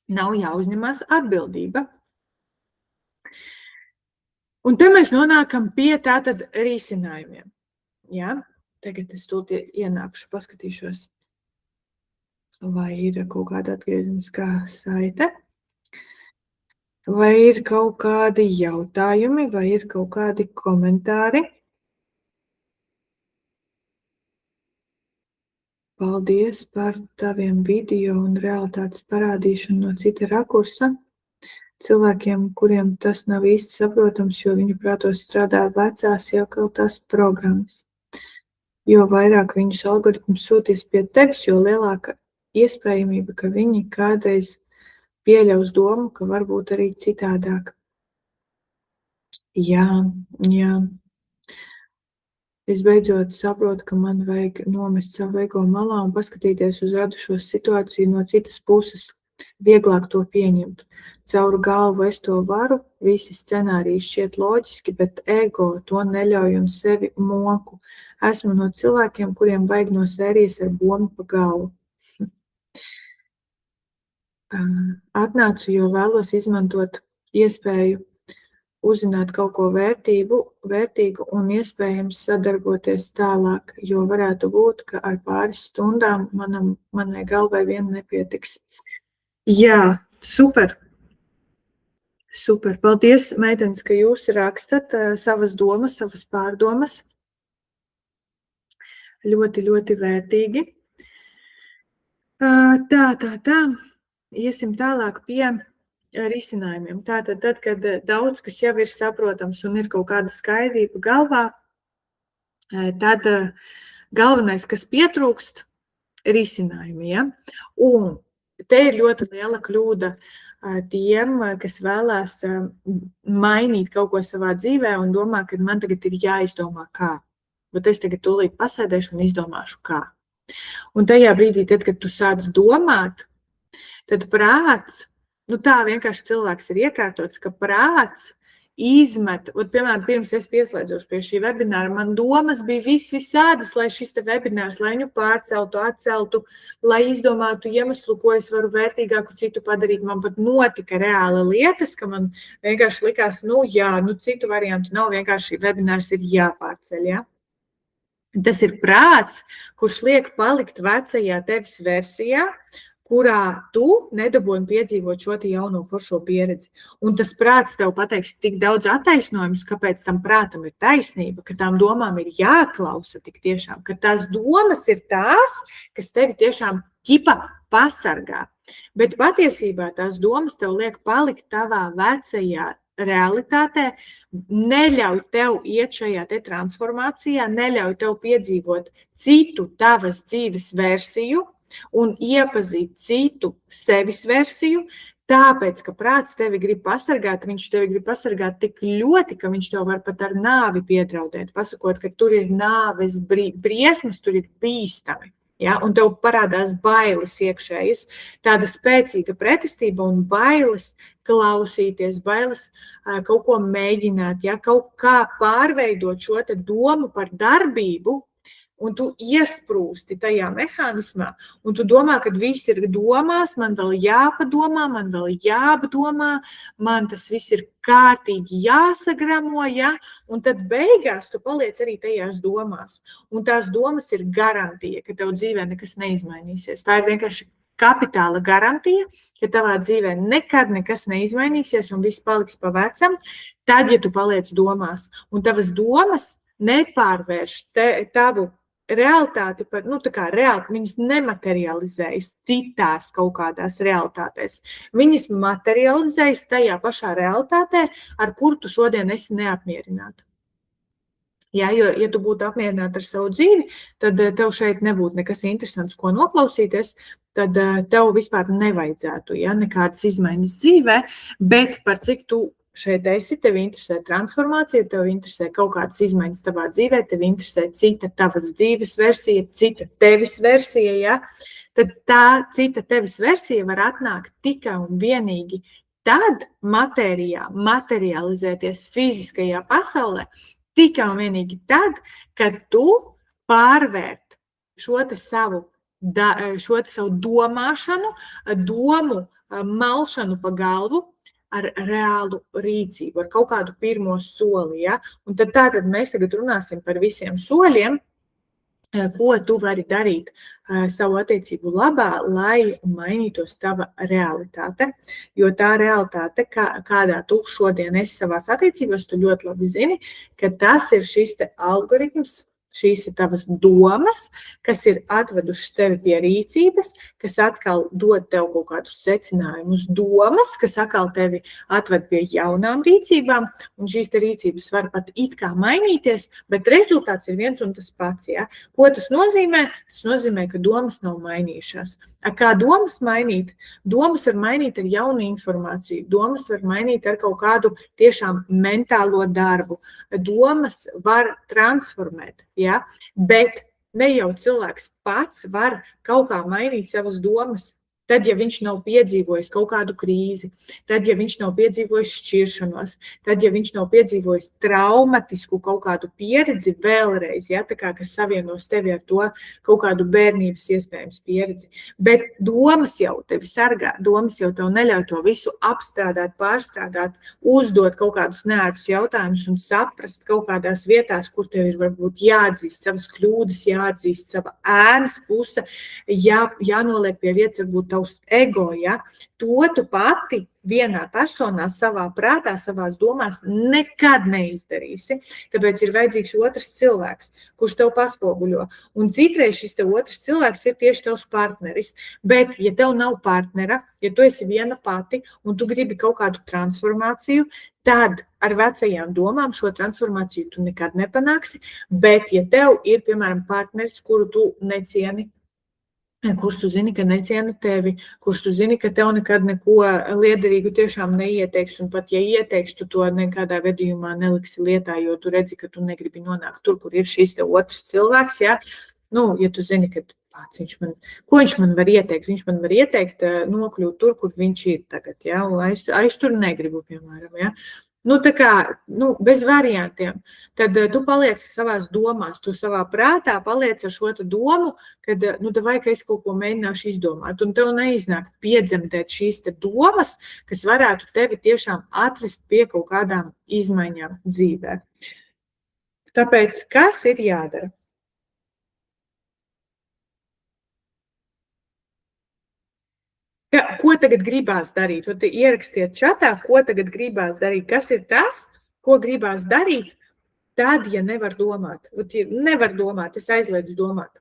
Nav jāuzņemās atbildība. Un te mēs nonākam pie tātad risinājumiem. Ja? Tagad es to ienākšu, paskatīšos, vai ir kaut kāda atgriezeniskā saite, vai ir kaut kādi jautājumi, vai ir kaut kādi komentāri. Paldies par taviem video un realitātes parādīšanu no cita rakursa. Cilvēkiem, kuriem tas nav īsti saprotams, jo viņu prātos strādā vecās iekaltās programmas. Jo vairāk viņus algoritms sūtīs pie tevis, jo lielāka iespējamība, ka viņi kādreiz pieļaus domu, ka varbūt arī citādāk. Jā. Es beidzot saprotu, ka man vajag nomest savu ego malā un paskatīties uz radušo situāciju no citas puses. Vieglāk to pieņemt. Caur galvu es to varu, visi scenāriji šķiet loģiski, bet ego to neļauj un sevi moku. Esmu no cilvēkiem, kuriem vajag no sērijas ar bombu pa galvu. Atnācu, jo vēlos izmantot iespēju uzzināt kaut ko vērtīgu un iespējams sadarboties tālāk, jo varētu būt, ka ar pāris stundām manai galvai vien nepietiks. Jā, super! Super! Paldies, meitenes, ka jūs rakstat savas domas, savas pārdomas. Ļoti, ļoti vērtīgi. Tā. Iesim tālāk pie risinājumiem. Tātad, tad, kad daudz kas jau ir saprotams un ir kaut kāda skaidrība galvā, tad galvenais, kas pietrūkst, risinājumi. Ja? Un te ir ļoti liela kļūda tiem, kas vēlās mainīt kaut ko savā dzīvē un domā, ka man tagad ir jāizdomā kā. Bet es tagad tūlīt pasēdēšu un izdomāšu kā. Un tajā brīdī, tad, kad tu sāc domāt, tad prāts, tā vienkārši cilvēks ir iekārtots, ka prāts izmet, piemēram, pirms es pieslēdzos pie šī webināra, man domas bija visādas, lai šis te webinārs, lai viņu pārceltu, atceltu, lai izdomātu iemeslu, ko es varu vērtīgāku citu padarīt. Man pat notika reāla lietas, ka man vienkārši likās, citu variantu nav, vienkārši webinārs ir jāpārceļ, ja? Tas ir prāts, kurš liek palikt vecajā tevis versijā, kurā tu nedabūji piedzīvot šo jauno foršo pieredzi. Un tas prāts tev pateiks tik daudz attaisnojumus, kāpēc tam prātam ir taisnība, ka tām domām ir jāklausa tik tiešām, ka tās domas ir tās, kas tevi tiešām pasargā. Bet patiesībā tās domas tev liek palikt tavā vecajā realitātē, neļauj tev iet šajā te transformācijā, neļauj tev piedzīvot citu tavas dzīves versiju, un iepazīt citu sevis versiju, tāpēc, ka prāts tevi grib pasargāt, viņš tevi grib pasargāt tik ļoti, ka viņš tev var pat ar nāvi piedraudēt, pasakot, ka tur ir nāves briesmas, tur ir bīstami. Ja? Un tev parādās bailes iekšējas, tāda spēcīga pretestība un bailes klausīties, bailes kaut ko mēģināt, ja? Kaut kā pārveidot šo te domu par darbību, un tu iesprūsti tajā mehānismā, un tu domā, ka viss ir domās, man vēl jāpadomā, man vēl jāapdomā, man tas viss ir kārtīgi jāsagramo, ja? Un tad beigās tu paliec arī tajās domās. Un tās domas ir garantija, ka tev dzīvē nekas neizmainīsies. Tā ir vienkārši kapitāla garantija, ka tavā dzīvē nekad nekas neizmainīsies un viss paliks pa vecam, tad, ja tu paliec domās. Un tavas domas nepārvērš tavu realitāti par, viņas nematerializējas citās kaut kādās realitātēs. Viņas materializējas tajā pašā realitātē, ar kuru tu šodien esi neapmierināta. Ja tu būtu apmierināta ar savu dzīvi, tad tev šeit nebūtu nekas interesants, ko noklausīties, tad tev vispār nevajadzētu, nekādas izmaiņas dzīvē, bet par cik tu šeit esi, tev interesē transformācija, tev interesē kaut kādas izmaiņas tavā dzīvē, tev interesē cita tavas dzīves versija, cita tevis versija, ja? Tad tā cita tevis versija var atnākt tikai un vienīgi tad matērijā, materializēties fiziskajā pasaulē, tikai un vienīgi tad, kad tu pārvērt šo te savu domāšanu, domu malšanu pa galvu, ar reālu rīcību, ar kaut kādu pirmo soli. Ja? Un tad mēs tagad runāsim par visiem soļiem, ko tu vari darīt savu attiecību labā, lai mainītos tava realitāte. Jo tā realitāte, kādā tu šodien esi savās attiecībās, tu ļoti labi zini, ka tas ir šis te algoritms, šīs ir tavas domas, kas ir atvedušas tevi pie rīcības, kas atkal dod tev kaut kādus secinājumus, domas, kas atkal tevi atved pie jaunām rīcībām, un šīs te rīcības var pat it kā mainīties, bet rezultāts ir viens un tas pats. Ja? Ko tas nozīmē? Tas nozīmē, ka domas nav mainījušās. Kā domas mainīt? Domas var mainīt ar jaunu informāciju, domas var mainīt ar kaut kādu tiešām mentālo darbu. Domas var transformēt, ja? Bet ne jau cilvēks pats var kaut kā mainīt savas domas. Tad, ja viņš nav piedzīvojis kaut kādu krīzi, tad, ja viņš nav piedzīvojis šķiršanos, tad, ja viņš nav piedzīvojis traumatisku kaut kādu pieredzi vēlreiz, ja, tā kā, kas savienos tevi ar to kaut kādu bērnības iespējams pieredzi. Bet domas jau tevi sargā, domas jau tev neļauj to visu apstrādāt, pārstrādāt, uzdot kaut kādus neērtus jautājumus un saprast kaut kādās vietās, kur tev ir varbūt jāatzīst savas kļūdas, jāatzīst sava ēnas puse, jānoliek pie vietas varbūt tavs ego, ja? To tu pati vienā personā, savā prātā, savās domās nekad neizdarīsi. Tāpēc ir vajadzīgs otrs cilvēks, kurš tev paspoguļo. Un citreiz šis tev otrs cilvēks ir tieši tavs partneris. Bet, ja tev nav partnera, ja tu esi viena pati un tu gribi kaut kādu transformāciju, tad ar vecajām domām šo transformāciju tu nekad nepanāksi. Bet, ja tev ir, piemēram, partneris, kuru tu necieni, kurš tu zini, ka neciena tevi, kurš tu zini, ka tev nekad neko liederīgu tiešām neieteiks, un pat ja ieteiks, tu to nekādā gadījumā neliksi lietā, jo tu redzi, ka tu negribi nonākt tur, kur ir šīs te otrs cilvēks, ja? Ja tu zini, ka ko viņš man var ieteikt? Viņš man var ieteikt nokļūt tur, kur viņš ir tagad, ja? Un es tur negribu, piemēram, ja? Tā kā, bez variantiem, tad tu paliec savās domās, tu savā prātā paliec ar šo domu, kad, vai, ka es kaut ko mēģināšu izdomāt, un tev neiznāk piedzemdēt šīs te domas, kas varētu tevi tiešām atvest pie kaut kādām izmaiņām dzīvē. Tāpēc, kas ir jādara? Ko tagad gribās darīt? Ierakstiet čatā, ko tagad gribās darīt. Kas ir tas, ko gribās darīt, tad, ja nevar domāt? Nevar domāt, es aizliedzu domāt.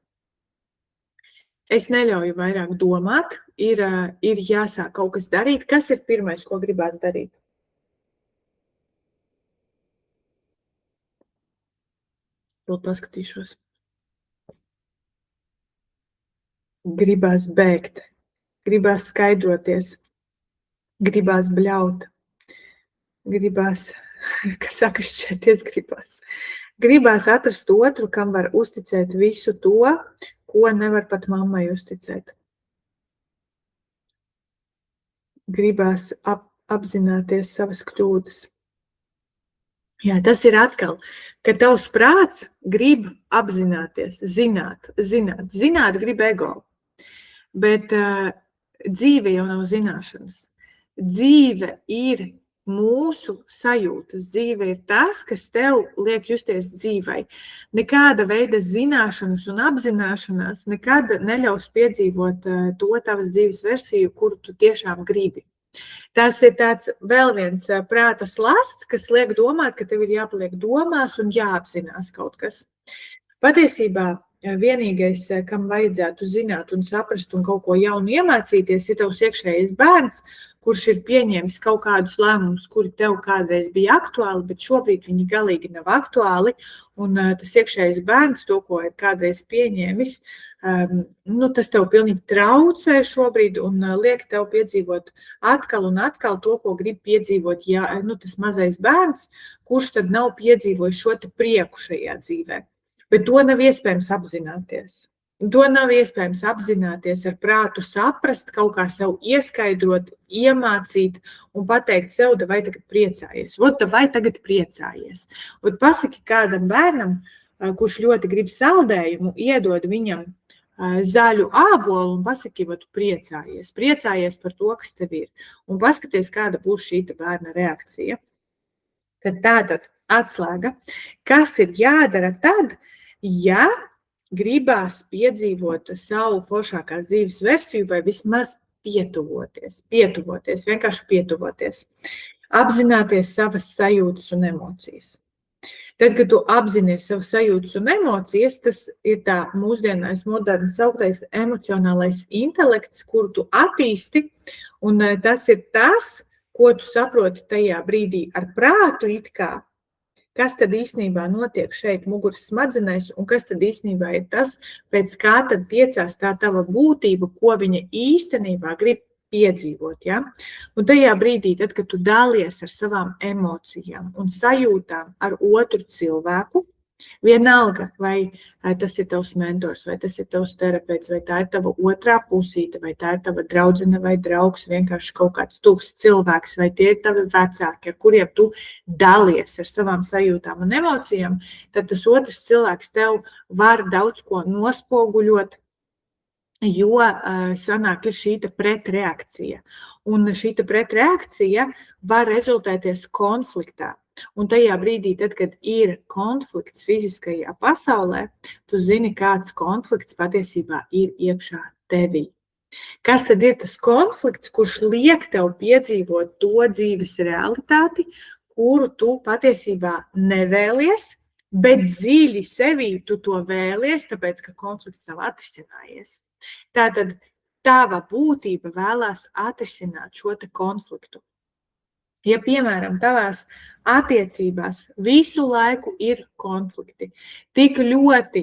Es neļauju vairāk domāt, ir jāsāk kaut kas darīt. Kas ir pirmais, ko gribās darīt? Vēl paskatīšos. Gribās bēgt. Gribās skaidroties, gribās bļaut, gribās, kas saka, šķēties gribās. Gribās atrast otru, kam var uzticēt visu to, ko nevar pat mammai uzticēt. Gribās apzināties savas kļūdas. Jā, tas ir atkal, ka tavs prāts grib apzināties, zināt grib ego. Bet dzīve jau nav zināšanas. Dzīve ir mūsu sajūtas. Dzīve ir tas, kas tev liek justies dzīvai. Nekāda veida zināšanas un apzināšanās nekad neļaus piedzīvot to tavas dzīves versiju, kuru tu tiešām gribi. Tas ir tāds vēl viens prāta slasts, kas liek domāt, ka tev ir jāpaliek domās un jāapzinās kaut kas. Patiesībā vienīgais, kam vajadzētu zināt un saprast un kaut ko jaunu iemācīties, ir tavs iekšējais bērns, kurš ir pieņēmis kaut kādus lēmumus, kuri tev kādreiz bija aktuāli, bet šobrīd viņi galīgi nav aktuāli. Un tas iekšējais bērns, to, ko ir kādreiz pieņēmis, tas tev pilnīgi traucē šobrīd un liek tev piedzīvot atkal un atkal to, ko grib piedzīvot tas mazais bērns, kurš tad nav piedzīvojis šo te prieku šajā dzīvē. Bet to nav iespējams apzināties. To nav iespējams apzināties ar prātu saprast, kaut kā sev ieskaidrot, iemācīt un pateikt sev, vai tagad priecājies. Vai tagad priecājies. Pasaki kādam bērnam, kurš ļoti grib saldējumu, iedod viņam zaļu ābolu un pasaki, tu priecājies. Priecājies par to, kas tev ir. Un paskaties, kāda būs šī bērna reakcija. Tad tātad atslēga, kas ir jādara tad, ja gribās piedzīvot savu foršākās dzīves versiju vai vismaz pietuvoties, vienkārši pietuvoties, apzināties savas sajūtas un emocijas. Tad, kad tu apzinies savu sajūtas un emocijas, tas ir tā mūsdienais moderni sauktais emocionālais intelekts, kuru tu attīsti, un tas ir tas, ko tu saproti tajā brīdī ar prātu it kā, kas tad īstenībā notiek šeit muguras smadzenēs, un kas tad īstenībā ir tas, pēc kā tad tiecās tā tava būtība, ko viņa īstenībā grib piedzīvot. Ja? Un tajā brīdī, tad, kad tu dalies ar savām emocijām un sajūtām ar otru cilvēku, vienalga, vai tas ir tavs mentors, vai tas ir tavs terapeits, vai tā ir tava otrā pusīte, vai tā ir tava draudzene vai draugs, vienkārši kaut kāds tuvs cilvēks, vai tie ir tavi vecāki, ar kuriem tu dalies ar savām sajūtām un emocijām, tad tas otrs cilvēks tev var daudz ko nospoguļot, jo sanāk ir šīta pretreakcija. Un šīta pretreakcija var rezultēties konfliktā. Un tajā brīdī, tad, kad ir konflikts fiziskajā pasaulē, tu zini, kāds konflikts patiesībā ir iekšā tevī. Kas tad ir tas konflikts, kurš liek tev piedzīvot to dzīves realitāti, kuru tu patiesībā nevēlies, bet dziļi sevī tu to vēlies, tāpēc, ka konflikts nav atrisinājies. Tātad tava būtība vēlās atrisināt šo te konfliktu. Ja, piemēram, tavās attiecībās visu laiku ir konflikti, tik ļoti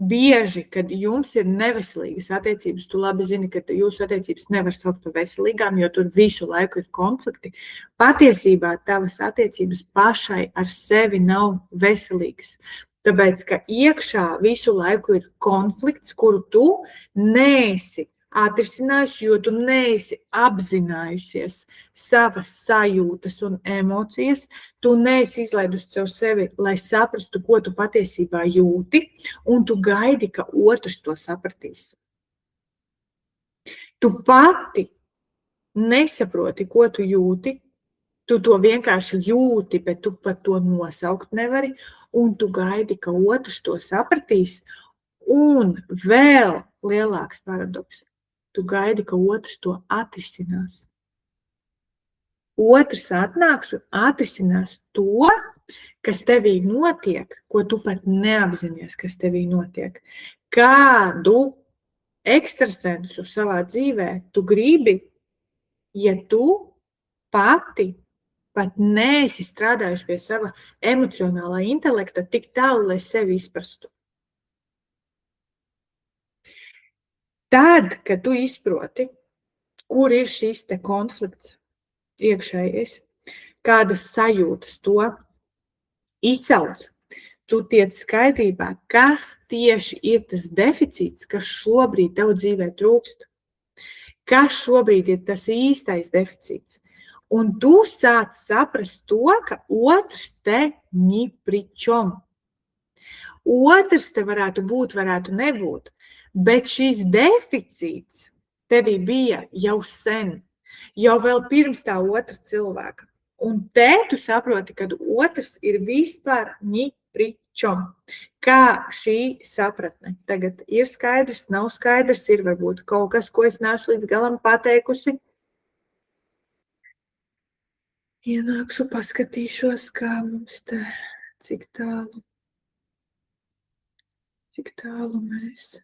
bieži, kad jums ir neveselīgas attiecības, tu labi zini, ka jūsu attiecības nevar saukt par veselīgām, jo tur visu laiku ir konflikti, patiesībā tavas attiecības pašai ar sevi nav veselīgas. Tāpēc, ka iekšā visu laiku ir konflikts, kuru tu neesi atrisinājusi, jo tu neesi apzinājusies savas sajūtas un emocijas, tu neesi izlaidusi caur sevi, lai saprastu, ko tu patiesībā jūti, un tu gaidi, ka otrs to sapratīs. Tu pati nesaproti, ko tu jūti, tu to vienkārši jūti, bet tu pat to nosaukt nevari, un tu gaidi, ka otrs to sapratīs, un vēl lielāks paradoks. Tu gaidi, ka otrs to atrisinās. Otrs atnāks un atrisinās to, kas tevī notiek, ko tu pat neapzinies, kas tevī notiek. Kādu ekstrasensu savā dzīvē tu gribi, ja tu pati pat neesi strādājusi pie sava emocionālā intelekta tik tālu, lai sevi izprastu. Tad, kad tu izproti, kur ir šis te konflikts iekšējais, kādas sajūtas to izsauc, tu tiec skaidrībā, kas tieši ir tas deficīts, kas šobrīd tev dzīvē trūkst. Kas šobrīd ir tas īstais deficīts. Un tu sāc saprast to, ka otrs te ni pri čom. Otrs te varētu būt, varētu nebūt, bet šis deficīts tevī bija jau sen, jau vēl pirms tā otra cilvēka. Un te tu saproti, ka otrs ir vispār ni pri čom. Kā šī sapratne tagad ir skaidrs, nav skaidrs, ir varbūt kaut kas, ko es neesmu līdz galam pateikusi. Ienākšu, paskatīšos, kā mums te, cik tālu mēs.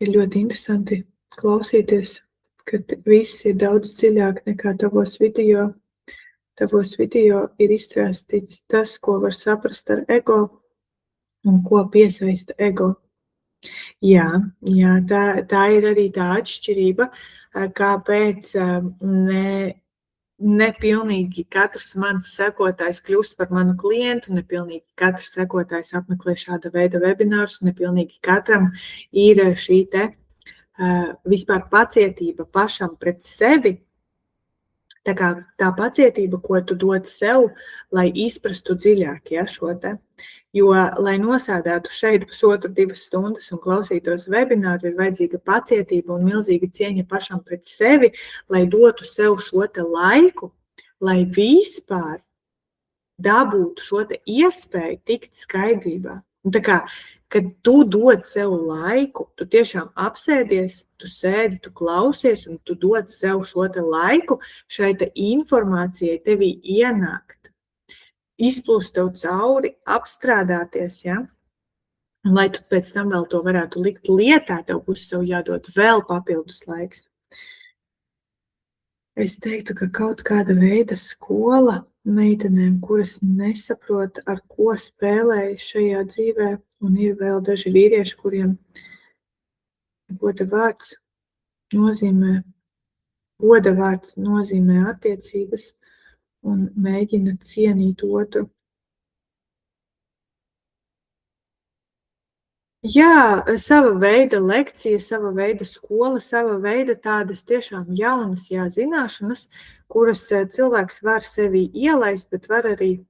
Ir ļoti interesanti klausīties, kad viss ir daudz dziļāk nekā tavos video. Tavos video ir izstrāstīts tas, ko var saprast ar ego un ko piesaista ego. Jā, tā ir arī tā atšķirība, kāpēc nepilnīgi katrs mans sekotājs kļūst par manu klientu, nepilnīgi katrs sekotājs apmeklē šāda veida webinārus, nepilnīgi katram ir šī te vispār pacietība pašam pret sevi. Tā kā tā pacietība, ko tu dod sev, lai izprastu dziļāk, ja, šo te. Jo, lai nosēdētu šeit 1,5–2 stundas un klausītos webināru, ir vajadzīga pacietība un milzīga cieņa pašam pret sevi, lai dotu sev šo te laiku, lai vispār dabūtu šo te iespēju tikt skaidrībā. Un tā kā, kad tu dod sev laiku, tu tiešām apsēdies, tu sēdi, tu klausies, un tu dod sev šo te laiku, šai te informācijai tevī ienākt, izplūst tev cauri, apstrādāties, ja? Un, lai tu pēc tam vēl to varētu likt lietā, tev būs sev jādod vēl papildus laiks. Es teiktu, ka kaut kāda veida skola meitenēm, kuras nesaprot, ar ko spēlējas šajā dzīvē, un ir vēl daži vīrieši, kuriem goda vārds nozīmē attiecības un mēģina cienīt otru. Jā, sava veida lekcija, sava veida skola, sava veida tādas tiešām jaunas zināšanas, kuras cilvēks var sevī ielaist, bet var arī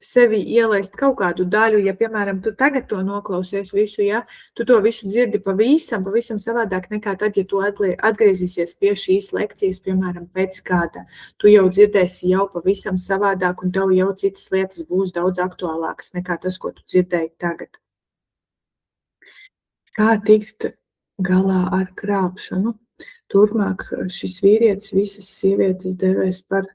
sevī ielaist kaut kādu daļu. Ja, piemēram, tu tagad to noklausies visu, ja, tu to visu dzirdi pavisam savādāk nekā tad, ja tu atgriezīsies pie šīs lekcijas, piemēram, pēc kāda. Tu jau dzirdēsi jau pavisam savādāk, un tev jau citas lietas būs daudz aktuālākas nekā tas, ko tu dzirdēji tagad. Kā tikt galā ar krāpšanu? Turpmāk šis vīrietis visas sievietes devēs par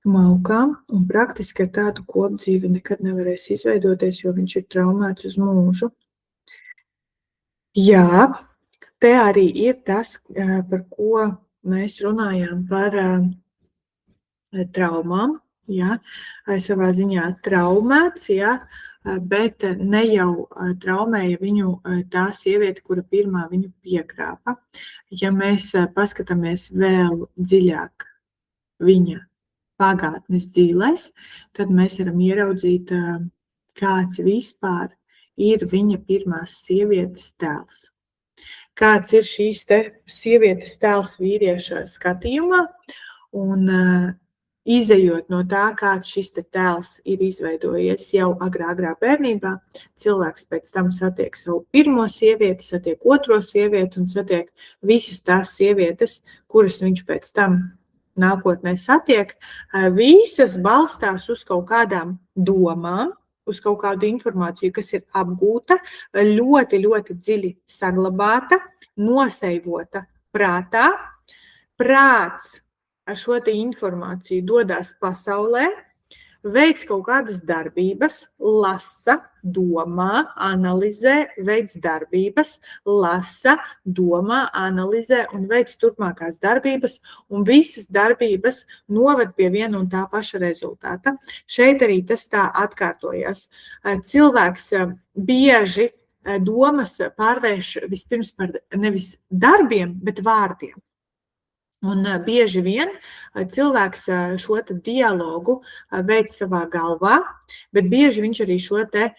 maukām, un praktiski ar tādu kopdzīvi nekad nevarēs izveidoties, jo viņš ir traumēts uz mūžu. Jā, te arī ir tas, par ko mēs runājām par traumām, jā, savā ziņā traumēts, jā, bet ne jau traumēja viņu tā sieviete, kura pirmā viņu piekrāpa. Ja mēs paskatāmies vēl dziļāk viņa pagātnes dzīlēs, tad mēs varam ieraudzīt, kāds vispār ir viņa pirmās sievietes tēls. Kāds ir šīs te sievietes tēls vīrieša skatījumā, un izejot no tā, kāds šis te tēls ir izveidojies jau agrā bērnībā, cilvēks pēc tam satiek savu pirmo sievieti, satiek otro sievieti un satiek visas tās sievietes, kuras viņš pēc tam nākotnē satiek, visas balstās uz kaut kādām domām, uz kaut kādu informāciju, kas ir apgūta, ļoti, ļoti dziļi saglabāta, noseivota prātā. Prāts ar šo te informāciju dodās pasaulē, veic kaut kādas darbības, lasa, domā, analizē, veic darbības, lasa, domā, analizē un veic turpmākās darbības, un visas darbības noved pie viena un tā paša rezultāta. Šeit arī tas tā atkārtojas. Cilvēks bieži domas pārvērš vispirms par nevis darbiem, bet vārdiem. Un bieži vien cilvēks šo te dialogu veic savā galvā, bet bieži viņš arī šo te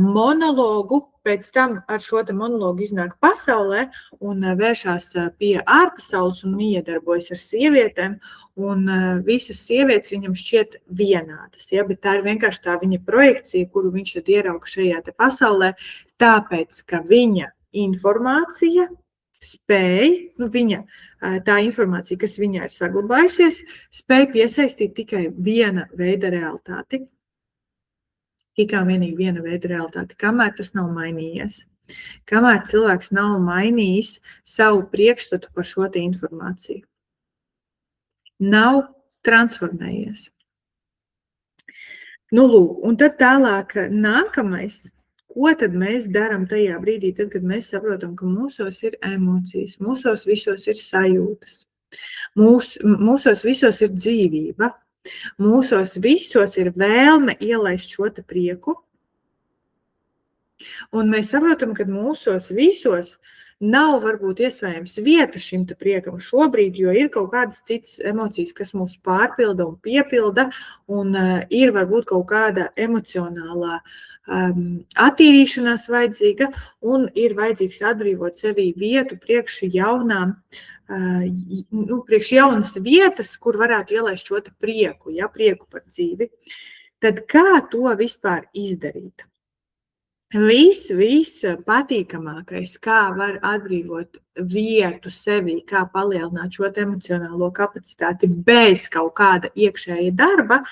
monologu pēc tam ar šo te monologu iznāk pasaulē un vēršās pie ārpasaules un iedarbojas ar sievietēm, un visas sievietes viņam šķiet vienādas, ja? Bet tā ir vienkārši tā viņa projekcija, kuru viņš tad ierauga šajā te pasaulē, tāpēc, ka viņa informācija spēj, tā informācija, kas viņā ir saglabājusies, spēj piesaistīt tikai viena veida realitāti. Tikai vienīgi viena veida realitāti, kamēr tas nav mainījies. Kamēr cilvēks nav mainījis savu priekšstatu par šo te informāciju. Nav transformējies. Lūk, un tad tālāk nākamais. Ko tad mēs darām tajā brīdī, tad, kad mēs saprotam, ka mūsos ir emocijas, mūsos visos ir sajūtas, mūsos visos ir dzīvība, mūsos visos ir vēlme ielaist šo te prieku, un mēs saprotam, ka mūsos visos nav varbūt iespējams vieta šim te priekam šobrīd, jo ir kaut kādas citas emocijas, kas mūs pārpilda un piepilda, un ir varbūt kaut kāda emocionālā attīrīšanās vajadzīga, un ir vajadzīgs atbrīvot sevī vietu priekš jaunas vietas, kur varētu ielaist šo te prieku, prieku par dzīvi. Tad kā to vispār izdarīt? Viss patīkamākais, kā var atbrīvot vietu sevī, kā palielināt šo emocionālo kapacitāti bez kaut kāda iekšēja darba,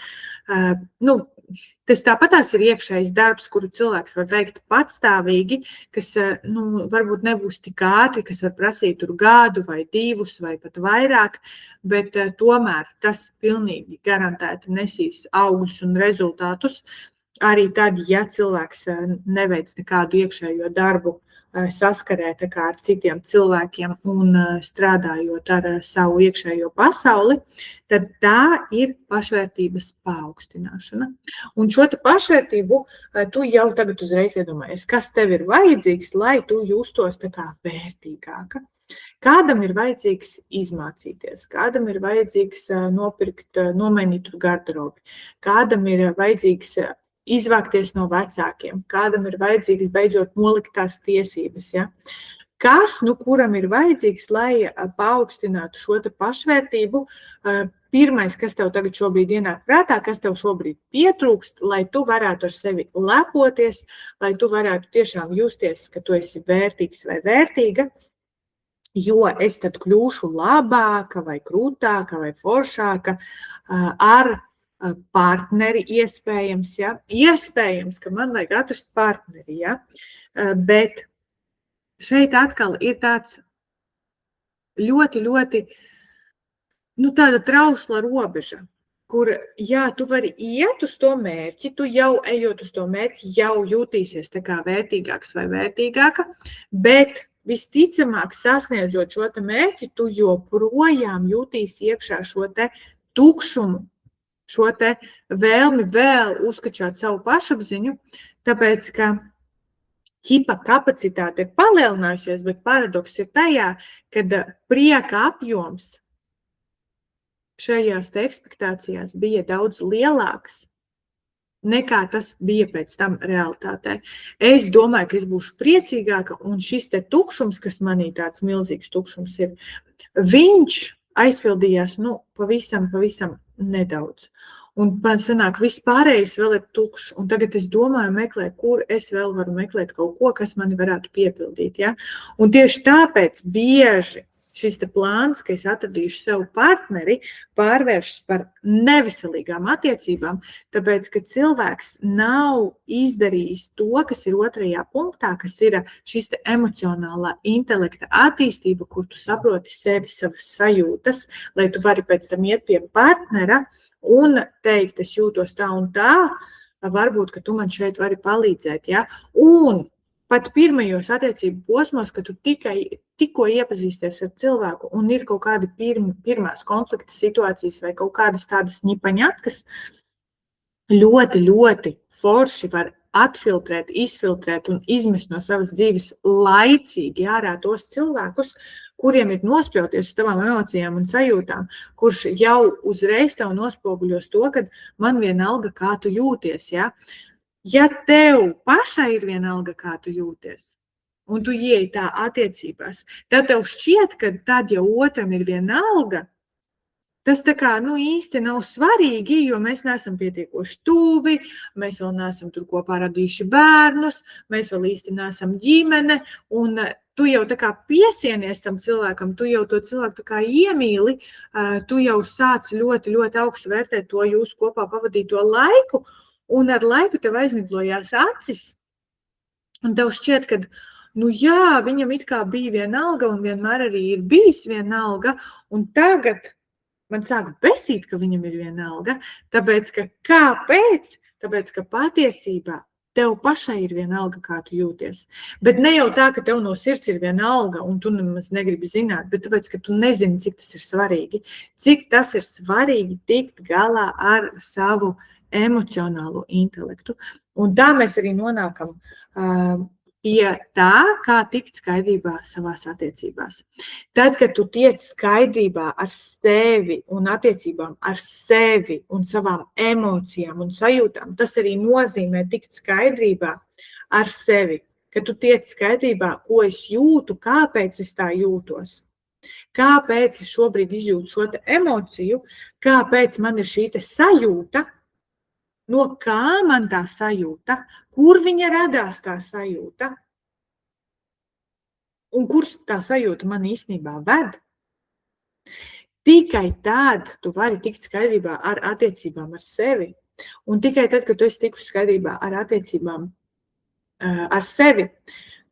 tas tāpatās ir iekšējs darbs, kuru cilvēks var veikt patstāvīgi, kas varbūt nebūs tik ātri, kas var prasīt tur gadu vai 2 vai pat vairāk, bet tomēr tas pilnīgi garantēti nesīs augļus un rezultātus. Arī tad, ja cilvēks neveic nekādu iekšējo darbu, saskarē ar citiem cilvēkiem un strādājot ar savu iekšējo pasauli, tad tā ir pašvērtības paaugstināšana. Un šo pašvērtību tu jau tagad uzreiz iedomājies, kas tev ir vajadzīgs, lai tu justos tā kā vērtīgāka. Kādam ir vajadzīgs izmācīties, kādam ir vajadzīgs nomainīt garderobi, kādam ir vajadzīgs izvākties no vecākiem, kādam ir vajadzīgs beidzot nolikt tās tiesības. Ja? Kas, kuram ir vajadzīgs, lai paaugstinātu šo pašvērtību, pirmais, kas tev tagad šobrīd ienāk prātā, kas tev šobrīd pietrūkst, lai tu varētu ar sevi lepoties, lai tu varētu tiešām justies, ka tu esi vērtīgs vai vērtīga, jo es tad kļūšu labāka vai krūtāka vai foršāka ar partneri iespējams, ja? Iespējams, ka man vajag atrast partneri, ja? Bet šeit atkal ir tāds ļoti, ļoti, tāda trausla robeža, kur, jā, tu vari iet uz to mērķi, tu jau ejot uz to mērķi, jau jūtīsies tā kā vērtīgāks vai vērtīgāka, bet visticamāk sasniedzot šo mērķi, tu joprojām jūtīsi iekšā šo tukšumu, šo vēlmi vēl uzkačāt savu pašapziņu, tāpēc, ka ķipa kapacitāte ir palielinājusies, bet paradoks ir tajā, kad prieka apjoms šajās ekspektācijās bija daudz lielāks, nekā tas bija pēc tam realitātē. Es domāju, ka es būšu priecīgāka, un šis tukšums, kas manī tāds milzīgs tukšums ir, viņš aizpildījās, pavisam nedaudz. Un sanāk, viss pārējais vēl ir tukšs. Un tagad es domāju, meklēt, kur es vēl varu meklēt kaut ko, kas mani varētu piepildīt. Ja? Un tieši tāpēc bieži šis plāns, ka es atradīšu sev partneri, pārvēršas par neveselīgām attiecībām, tāpēc, ka cilvēks nav izdarījis to, kas ir otrajā punktā, kas ir šis emocionālā intelekta attīstība, kur tu saproti sevi, savas sajūtas, lai tu vari pēc tam iet pie partnera un teikt, es jūtos tā un tā, varbūt, ka tu man šeit vari palīdzēt. Ja? Un pat pirmajos attiecību posmos, kad tu tikko iepazīsties ar cilvēku un ir kaut kādi pirmās konflikta situācijas vai kaut kādas tādas ņipaņatkas, ļoti, ļoti forši var atfiltrēt, izfiltrēt un izmest no savas dzīves laicīgi ārā tos cilvēkus, kuriem ir nospļauties uz tavām emocijām un sajūtām, kurš jau uzreiz tev nospoguļos to, ka man vienalga, kā tu jūties, ja? Ja tev pašai ir vienalga, kā tu jūties, un tu ieej tā attiecībās, tad tev šķiet, ka tad, ja otram ir vienalga, tas tā kā īsti nav svarīgi, jo mēs neesam pietiekoši tuvi, mēs vēl neesam tur kopā radījuši bērnus, mēs vēl īsti neesam ģimene, un tu jau tā kā piesienies tam cilvēkam, tu jau to cilvēku tā kā iemīli, tu jau sāc ļoti, ļoti augstu vērtēt to jūsu kopā pavadīto laiku, un ar laiku tev aizmiglojās acis, un tev šķiet, ka, jā, viņam it kā bija vienalga, un vienmēr arī ir bijis vienalga, un tagad man sāk besīt, ka viņam ir vienalga, tāpēc, ka kāpēc? Tāpēc, ka patiesībā tev pašai ir vienalga, kā tu jūties. Bet ne jau tā, ka tev no sirds ir vienalga, un tu nemaz negribi zināt, bet tāpēc, ka tu nezini, cik tas ir svarīgi. Cik tas ir svarīgi tikt galā ar savu emocionālo intelektu. Un tā mēs arī nonākam pie tā, kā tikt skaidrībā savās attiecībās. Tad, kad tu tiec skaidrībā ar sevi un attiecībām ar sevi un savām emocijām un sajūtām, tas arī nozīmē tikt skaidrībā ar sevi, kad tu tiec skaidrībā, ko es jūtu, kāpēc es tā jūtos. Kāpēc es šobrīd izjūtu šo emociju, kāpēc man ir šī sajūta, no kā man tā sajūta, kur viņa radās tā sajūta, un kur tā sajūta man īstenībā ved. Tikai tad tu vari tikt skaidrībā ar attiecībām ar sevi, Un tikai tad, kad tu esi tikusi skaidrībā ar attiecībām ar sevi,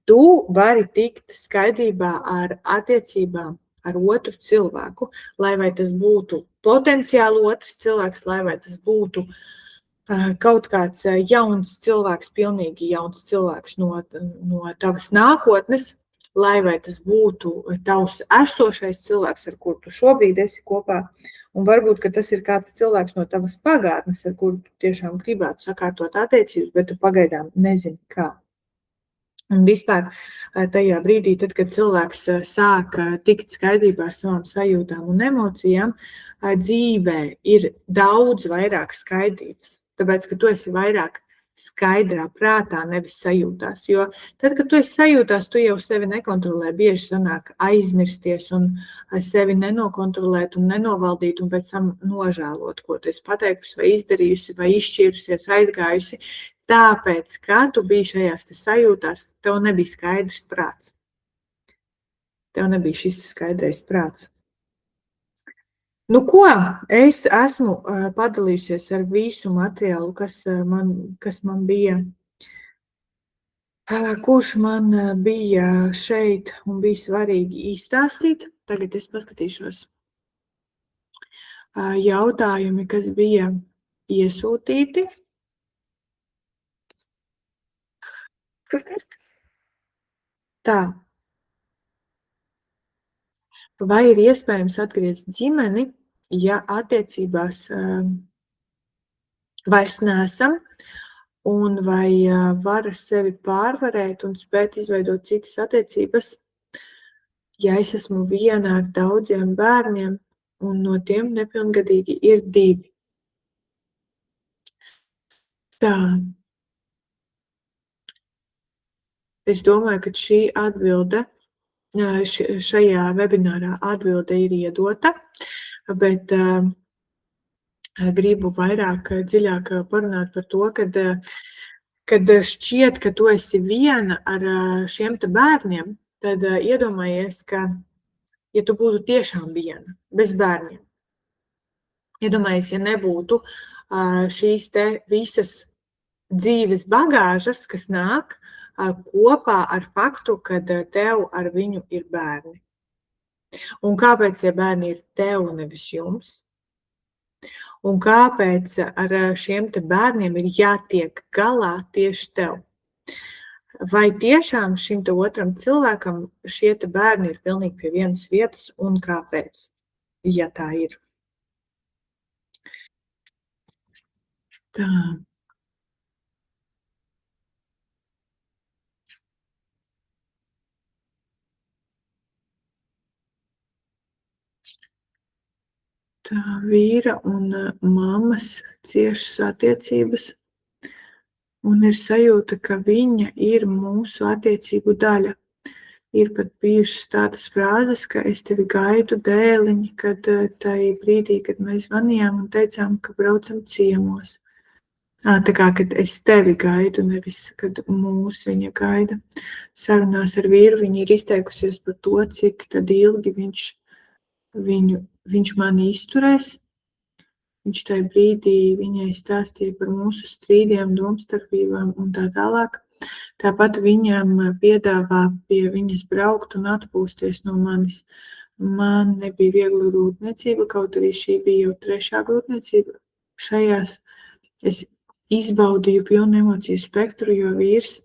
tu vari tikt skaidrībā ar attiecībām ar otru cilvēku, lai vai tas būtu potenciāli otrs cilvēks, lai vai tas būtu kaut kāds jauns cilvēks, pilnīgi jauns cilvēks no tavas nākotnes, lai vai tas būtu tavs esošais cilvēks, ar kuru tu šobrīd esi kopā, un varbūt, ka tas ir kāds cilvēks no tavas pagātnes, ar kuru tu tiešām gribētu sakārtot attiecības, bet tu pagaidām nezini kā. Un vispār tajā brīdī, tad, kad cilvēks sāk tikt skaidrībā ar savām sajūtām un emocijām, dzīvē ir daudz vairāk skaidrības. Tāpēc, ka tu esi vairāk skaidrā prātā, nevis sajūtās. Jo tad, kad tu esi sajūtās, tu jau sevi nekontrolē. Bieži sanāk aizmirsties un sevi nenokontrolēt un nenovaldīt un pēc tam nožēlot, ko tu esi pateikusi vai izdarījusi vai izšķīrusies, aizgājusi. Tāpēc, kā tu biji šajās sajūtās, tev nebija skaidrs prāts. Tev nebija šis skaidrais prāts. Nu, ko? Es esmu padalījusies ar visu materiālu, kas man bija, kurš man bija šeit un bija svarīgi izstāstīt. Tagad es paskatīšos jautājumi, kas bija iesūtīti. Tā. Vai ir iespējams atgriezt ģimeni, ja attiecībās vairs neesam, un vai var sevi pārvarēt un spēt izveidot citas attiecības, ja es esmu viena ar daudziem bērniem, un no tiem nepilngadīgi ir 2? Tā. Es domāju, ka šī atbilde, šajā webinārā atbilde ir iedota, bet gribu vairāk dziļāk parunāt par to, kad šķiet, ka tu esi viena ar šiem te bērniem, tad iedomājies, ka, ja tu būtu tiešām viena, bez bērniem, iedomājies, ja nebūtu šīs te visas dzīves bagāžas, kas nāk kopā ar faktu, kad tev ar viņu ir bērni. Un kāpēc tie bērni ir tev, nevis jums? Un kāpēc ar šiem te bērniem ir jātiek galā tieši tev? Vai tiešām šim te otram cilvēkam šie te bērni ir pilnīgi pie vienas vietas un kāpēc, ja tā ir? Tā. Tā vīra un mammas ciešas attiecības, un ir sajūta, ka viņa ir mūsu attiecību daļa. Ir pat bijušas tādas frāzes, ka es tevi gaidu, dēliņi, kad tai brīdī, kad mēs zvanījām un teicām, ka braucam ciemos. Tā kā, kad es tevi gaidu, nevis, kad mūs viņa gaida. Sarunās ar vīru viņa ir izteikusies par to, cik tad ilgi viņš mani izturēs. Viņš tajā brīdī viņai stāstīja par mūsu strīdiem, domstarpībām un tā tālāk. Tāpat viņam piedāvā pie viņas braukt un atpūsties no manis. Man nebija viegla grūtniecība, kaut arī šī bija jau 3. grūtniecība. Šajās es izbaudīju pilnu emociju spektru, jo vīrs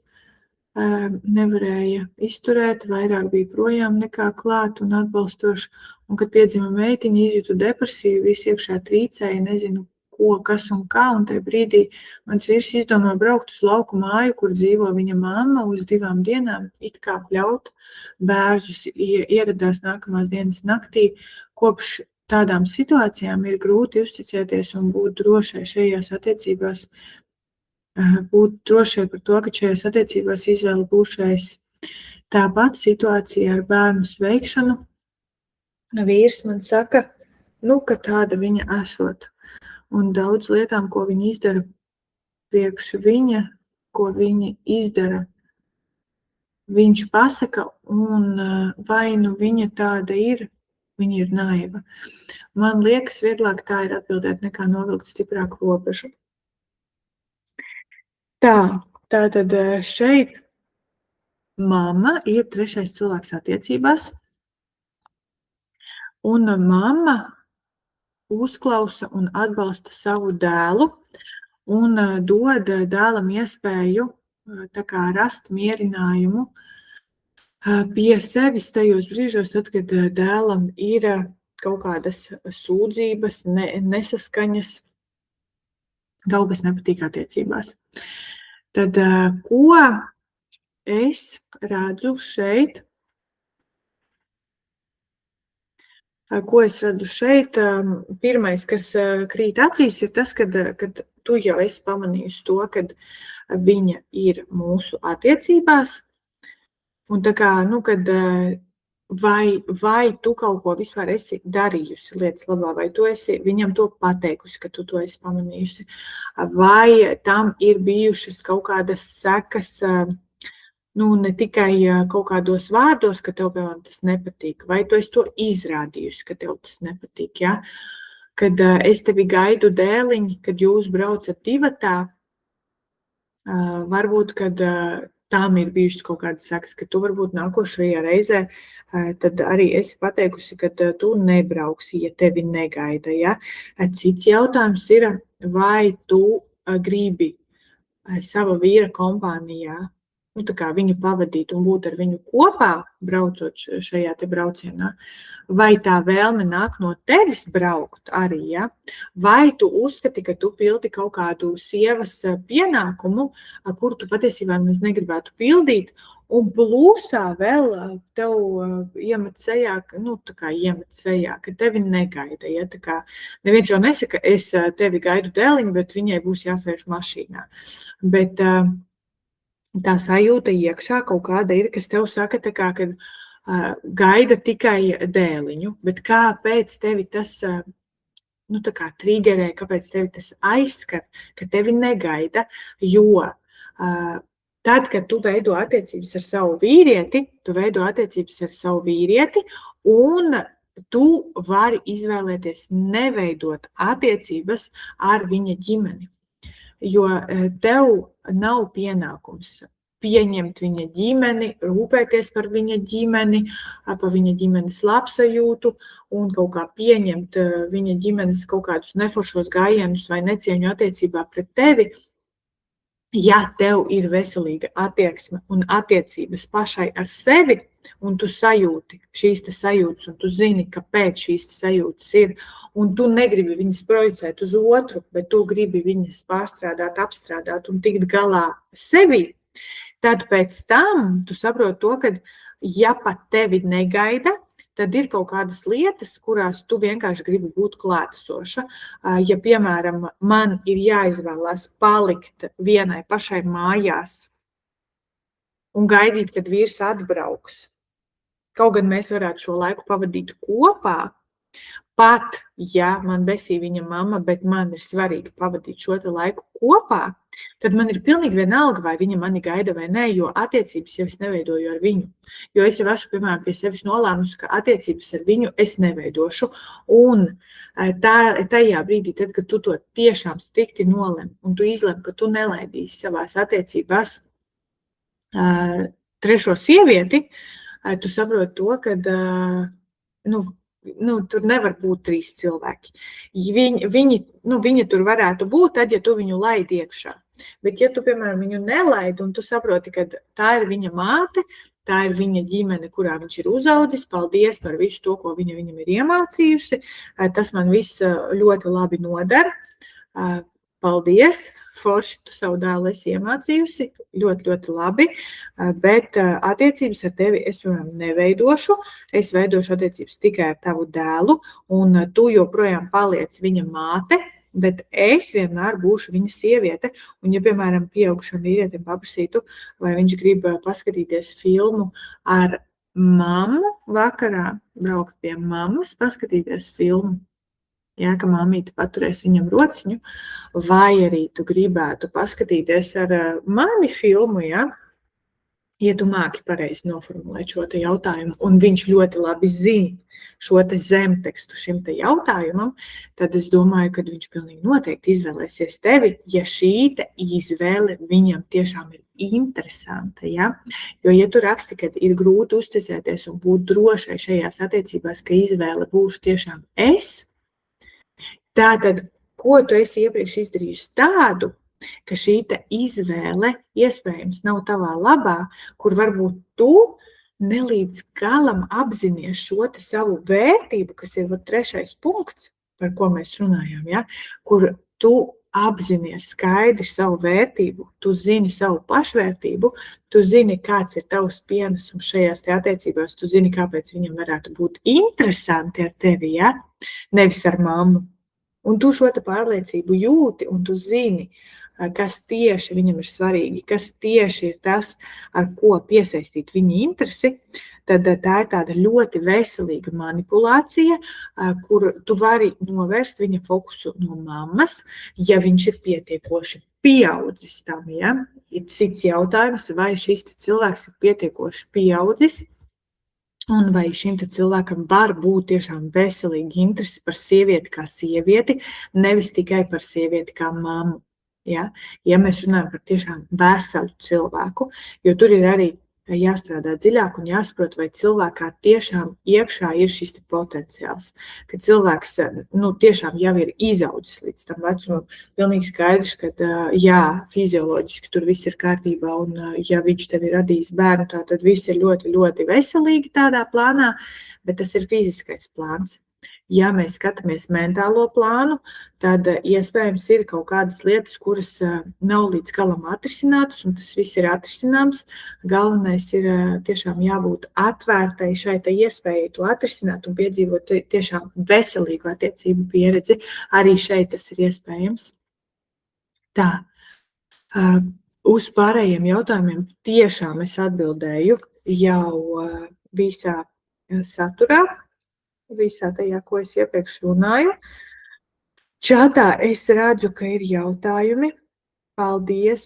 nevarēja izturēt, vairāk bija projām nekā klāt un atbalstoši. Un, kad piedzima meitiņa, izjūtu depresiju, visu iekšā trīcēja, nezinu, ko, kas un kā. Un tajā brīdī mans vīrs izdomā braukt uz lauku māju, kur dzīvo viņa mamma, uz 2 dienām, it kā pļaut bērzus. Ieradās nākamās dienas naktī. Kopš tādām situācijām ir grūti uzticēties un būt drošai šajās attiecībās. Būt drošai par to, ka šajās attiecībās izvēle būšais. Tāpat situācija ar bērnu sveikšanu. Vīrs man saka, ka tāda viņa esot. Un daudz lietām, ko viņa izdara priekš viņa, ko viņa izdara, viņš pasaka, un vai nu viņa tāda ir, viņa ir naiva. Man liekas, vieglāk tā ir atbildēt, nekā novilkt stiprāku robežu. Tātad šeit mamma ir trešais cilvēks attiecībās, un mamma uzklausa un atbalsta savu dēlu un dod dēlam iespēju tā kā rast mierinājumu pie sevis tajos brīžos, tad, kad dēlam ir kaut kādas sūdzības, nesaskaņas, kaut kas nepatīk attiecībās. Tad, ko es redzu šeit? Ko es redzu šeit? Pirmais, kas krīt acīs, ir tas, kad tu jau esi pamanījusi to, kad viņa ir mūsu attiecībās. Un tā kā, kad vai tu kaut ko vispār esi darījusi lietas labā, vai tu esi viņam to pateikusi, ka tu to esi pamanījusi, vai tam ir bijušas kaut kādas sekas, ne tikai kaut kādos vārdos, ka tev, piemēram, tas nepatīk, vai tu esi to izrādījusi, ka tev tas nepatīk, ja? Kad es tevi gaidu dēliņi, kad jūs braucat divatā, varbūt, kad tām ir bijušas kaut kādas sekas, ka tu varbūt nākošajā reizē tad arī esi pateikusi, ka tu nebrauksi, ja tevi negaida, ja? Cits jautājums ir, vai tu gribi sava vīra kompānijā, tā kā viņu pavadīt un būt ar viņu kopā, braucot šajā te braucienā, vai tā vēlme nāk no tevis braukt arī, ja? Vai tu uzskati, ka tu pildi kaut kādu sievas pienākumu, kuru tu patiesībā negribētu pildīt, un plusā vēl tev iemet sejā, ka tevi negaida, ja? Tā kā neviens jau nesaka, es tevi gaidu dēliņu, bet viņai būs jāsēž mašīnā. Bet tā sajūta iekšā kaut kāda ir, kas tev saka, tā kā, kad gaida tikai dēliņu, bet kāpēc tevi tas triggerē, kāpēc tevi tas aizskar, ka tevi negaida, jo tad, kad tu veido attiecības ar savu vīrieti, un tu vari izvēlēties neveidot attiecības ar viņa ģimeni. Jo tev nav pienākums pieņemt viņa ģimeni, rūpēties par viņa ģimeni, par viņa ģimenes labsajūtu un kaut kā pieņemt viņa ģimenes kaut kādus neforšos gājienus vai necieņu attiecībā pret tevi. Ja tev ir veselīga attieksme un attiecības pašai ar sevi, un tu sajūti šīs sajūtas, un tu zini, kāpēc šīs sajūtas ir, un tu negribi viņas projicēt uz otru, bet tu gribi viņas pārstrādāt, apstrādāt un tikt galā sevi, tad pēc tam tu saproti to, ka ja pat tevi negaida, tad ir kaut kādas lietas, kurās tu vienkārši gribi būt klātesoša. Ja, piemēram, man ir jāizvēlās palikt vienai pašai mājās un gaidīt, kad vīrs atbrauks, kaut gan mēs varētu šo laiku pavadīt kopā, pat, ja man besī viņa mamma, bet man ir svarīgi pavadīt šo laiku kopā, tad man ir pilnīgi vienalga, vai viņa mani gaida vai nē, jo attiecības jau es neveidoju ar viņu. Jo es jau esmu, piemēram, pie sevis nolēmusi, ka attiecības ar viņu es neveidošu. Un tajā brīdī, tad, kad tu to tiešām strikti nolem, un tu izlem, ka tu nelaidīsi savās attiecībās trešo sievieti, tu saproti to, ka tur nevar būt 3 cilvēki. Viņi tur varētu būt, tad, ja tu viņu laidi iekšā. Bet, ja tu, piemēram, viņu nelaidi, un tu saproti, ka tā ir viņa māte, tā ir viņa ģimene, kurā viņš ir uzaudzis, paldies par visu to, ko viņa viņam ir iemācījusi, tas man viss ļoti labi nodara. Paldies, forši, tu savu dēlu esi iemācījusi, ļoti, ļoti labi, bet attiecības ar tevi es, piemēram, neveidošu, es veidošu attiecības tikai ar tavu dēlu, un tu joprojām paliec viņa māte, bet es vienmēr būšu viņa sieviete, un ja, piemēram, pieaugušam vīrietim paprasītu, vai viņš grib paskatīties filmu ar mammu vakarā, braukt pie mammas, paskatīties filmu, ja, ka mammīte paturēs viņam rociņu, vai arī tu gribētu paskatīties ar mani filmu, ja, ja tu māki pareizi noformulēt šo te jautājumu, un viņš ļoti labi zina šo te zemtekstu šim te jautājumam, tad es domāju, ka viņš pilnīgi noteikti izvēlēsies tevi, ja šī te izvēle viņam tiešām ir interesanta. Ja? Jo, ja tu raksti, ka ir grūti uzticēties un būt drošai šajās attiecībās, ka izvēle būšu tiešām es, tātad, ko tu esi iepriekš izdarījusi tādu, ka šī izvēle iespējams nav tavā labā, kur varbūt tu ne līdz galam apzinies šo savu vērtību, kas ir trešais punkts, par ko mēs runājām, ja? Kur tu apzinies skaidri savu vērtību, tu zini savu pašvērtību, tu zini, kāds ir tavs pienesums šajās attiecībās, tu zini, kāpēc viņam varētu būt interesanti ar tevi, ja? Nevis ar mammu. Un tu šo pārliecību jūti, un tu zini, kas tieši viņam ir svarīgi, kas tieši ir tas, ar ko piesaistīt viņa interesi, tad tā ir tāda ļoti veselīga manipulācija, kur tu vari novērst viņa fokusu no mammas, ja viņš ir pietiekoši pieaudzis tam. Ja? Ir cits jautājums, vai šis cilvēks ir pietiekoši pieaudzis, un vai šim cilvēkam var būt tiešām veselīga interese par sievieti kā sievieti, nevis tikai par sievieti kā mammu. Ja mēs runājam par tiešām veselu cilvēku, jo tur ir arī jāstrādā dziļāk un jāsaprot, vai cilvēkā tiešām iekšā ir šis potenciāls. Ka cilvēks tiešām jau ir izaudzis līdz tam vecumam, pilnīgi skaidrs, ka jā, fizioloģiski tur viss ir kārtībā, un ja viņš tev ir radījis bērnu, tad viss ir ļoti, ļoti veselīgi tādā plānā, bet tas ir fiziskais plāns. Ja mēs skatāmies mentālo plānu, tad iespējams ir kaut kādas lietas, kuras nav līdz galam atrisinātas, un tas viss ir atrisināms. Galvenais ir tiešām jābūt atvērtai šai iespējai to atrisināt un piedzīvot tiešām veselīgu attiecību pieredzi. Arī šeit tas ir iespējams. Tā, uz pārējiem jautājumiem tiešām es atbildēju jau visā saturā. Visā tajā, ko es iepriekš runāju. Čatā es redzu, ka ir jautājumi. Paldies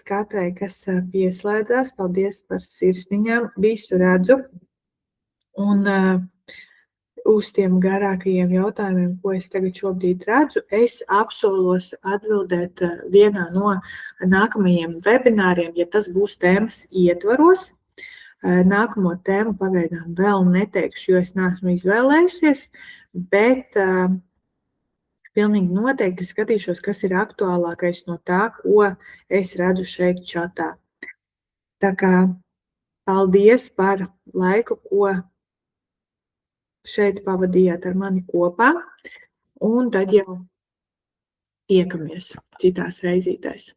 katrai, kas pieslēdzās. Paldies par sirsniņām. Visu redzu. Un uz tiem garākajiem jautājumiem, ko es tagad šobrīd redzu, es apsolos atbildēt vienā no nākamajiem webināriem, ja tas būs tēmas ietvaros. Nākamo tēmu pagaidām vēl neteikšu, jo es neesmu izvēlējusies, bet pilnīgi noteikti skatīšos, kas ir aktuālākais no tā, ko es redzu šeit čatā. Tā kā paldies par laiku, ko šeit pavadījāt ar mani kopā, un tad jau tiekamies citās reizītēs.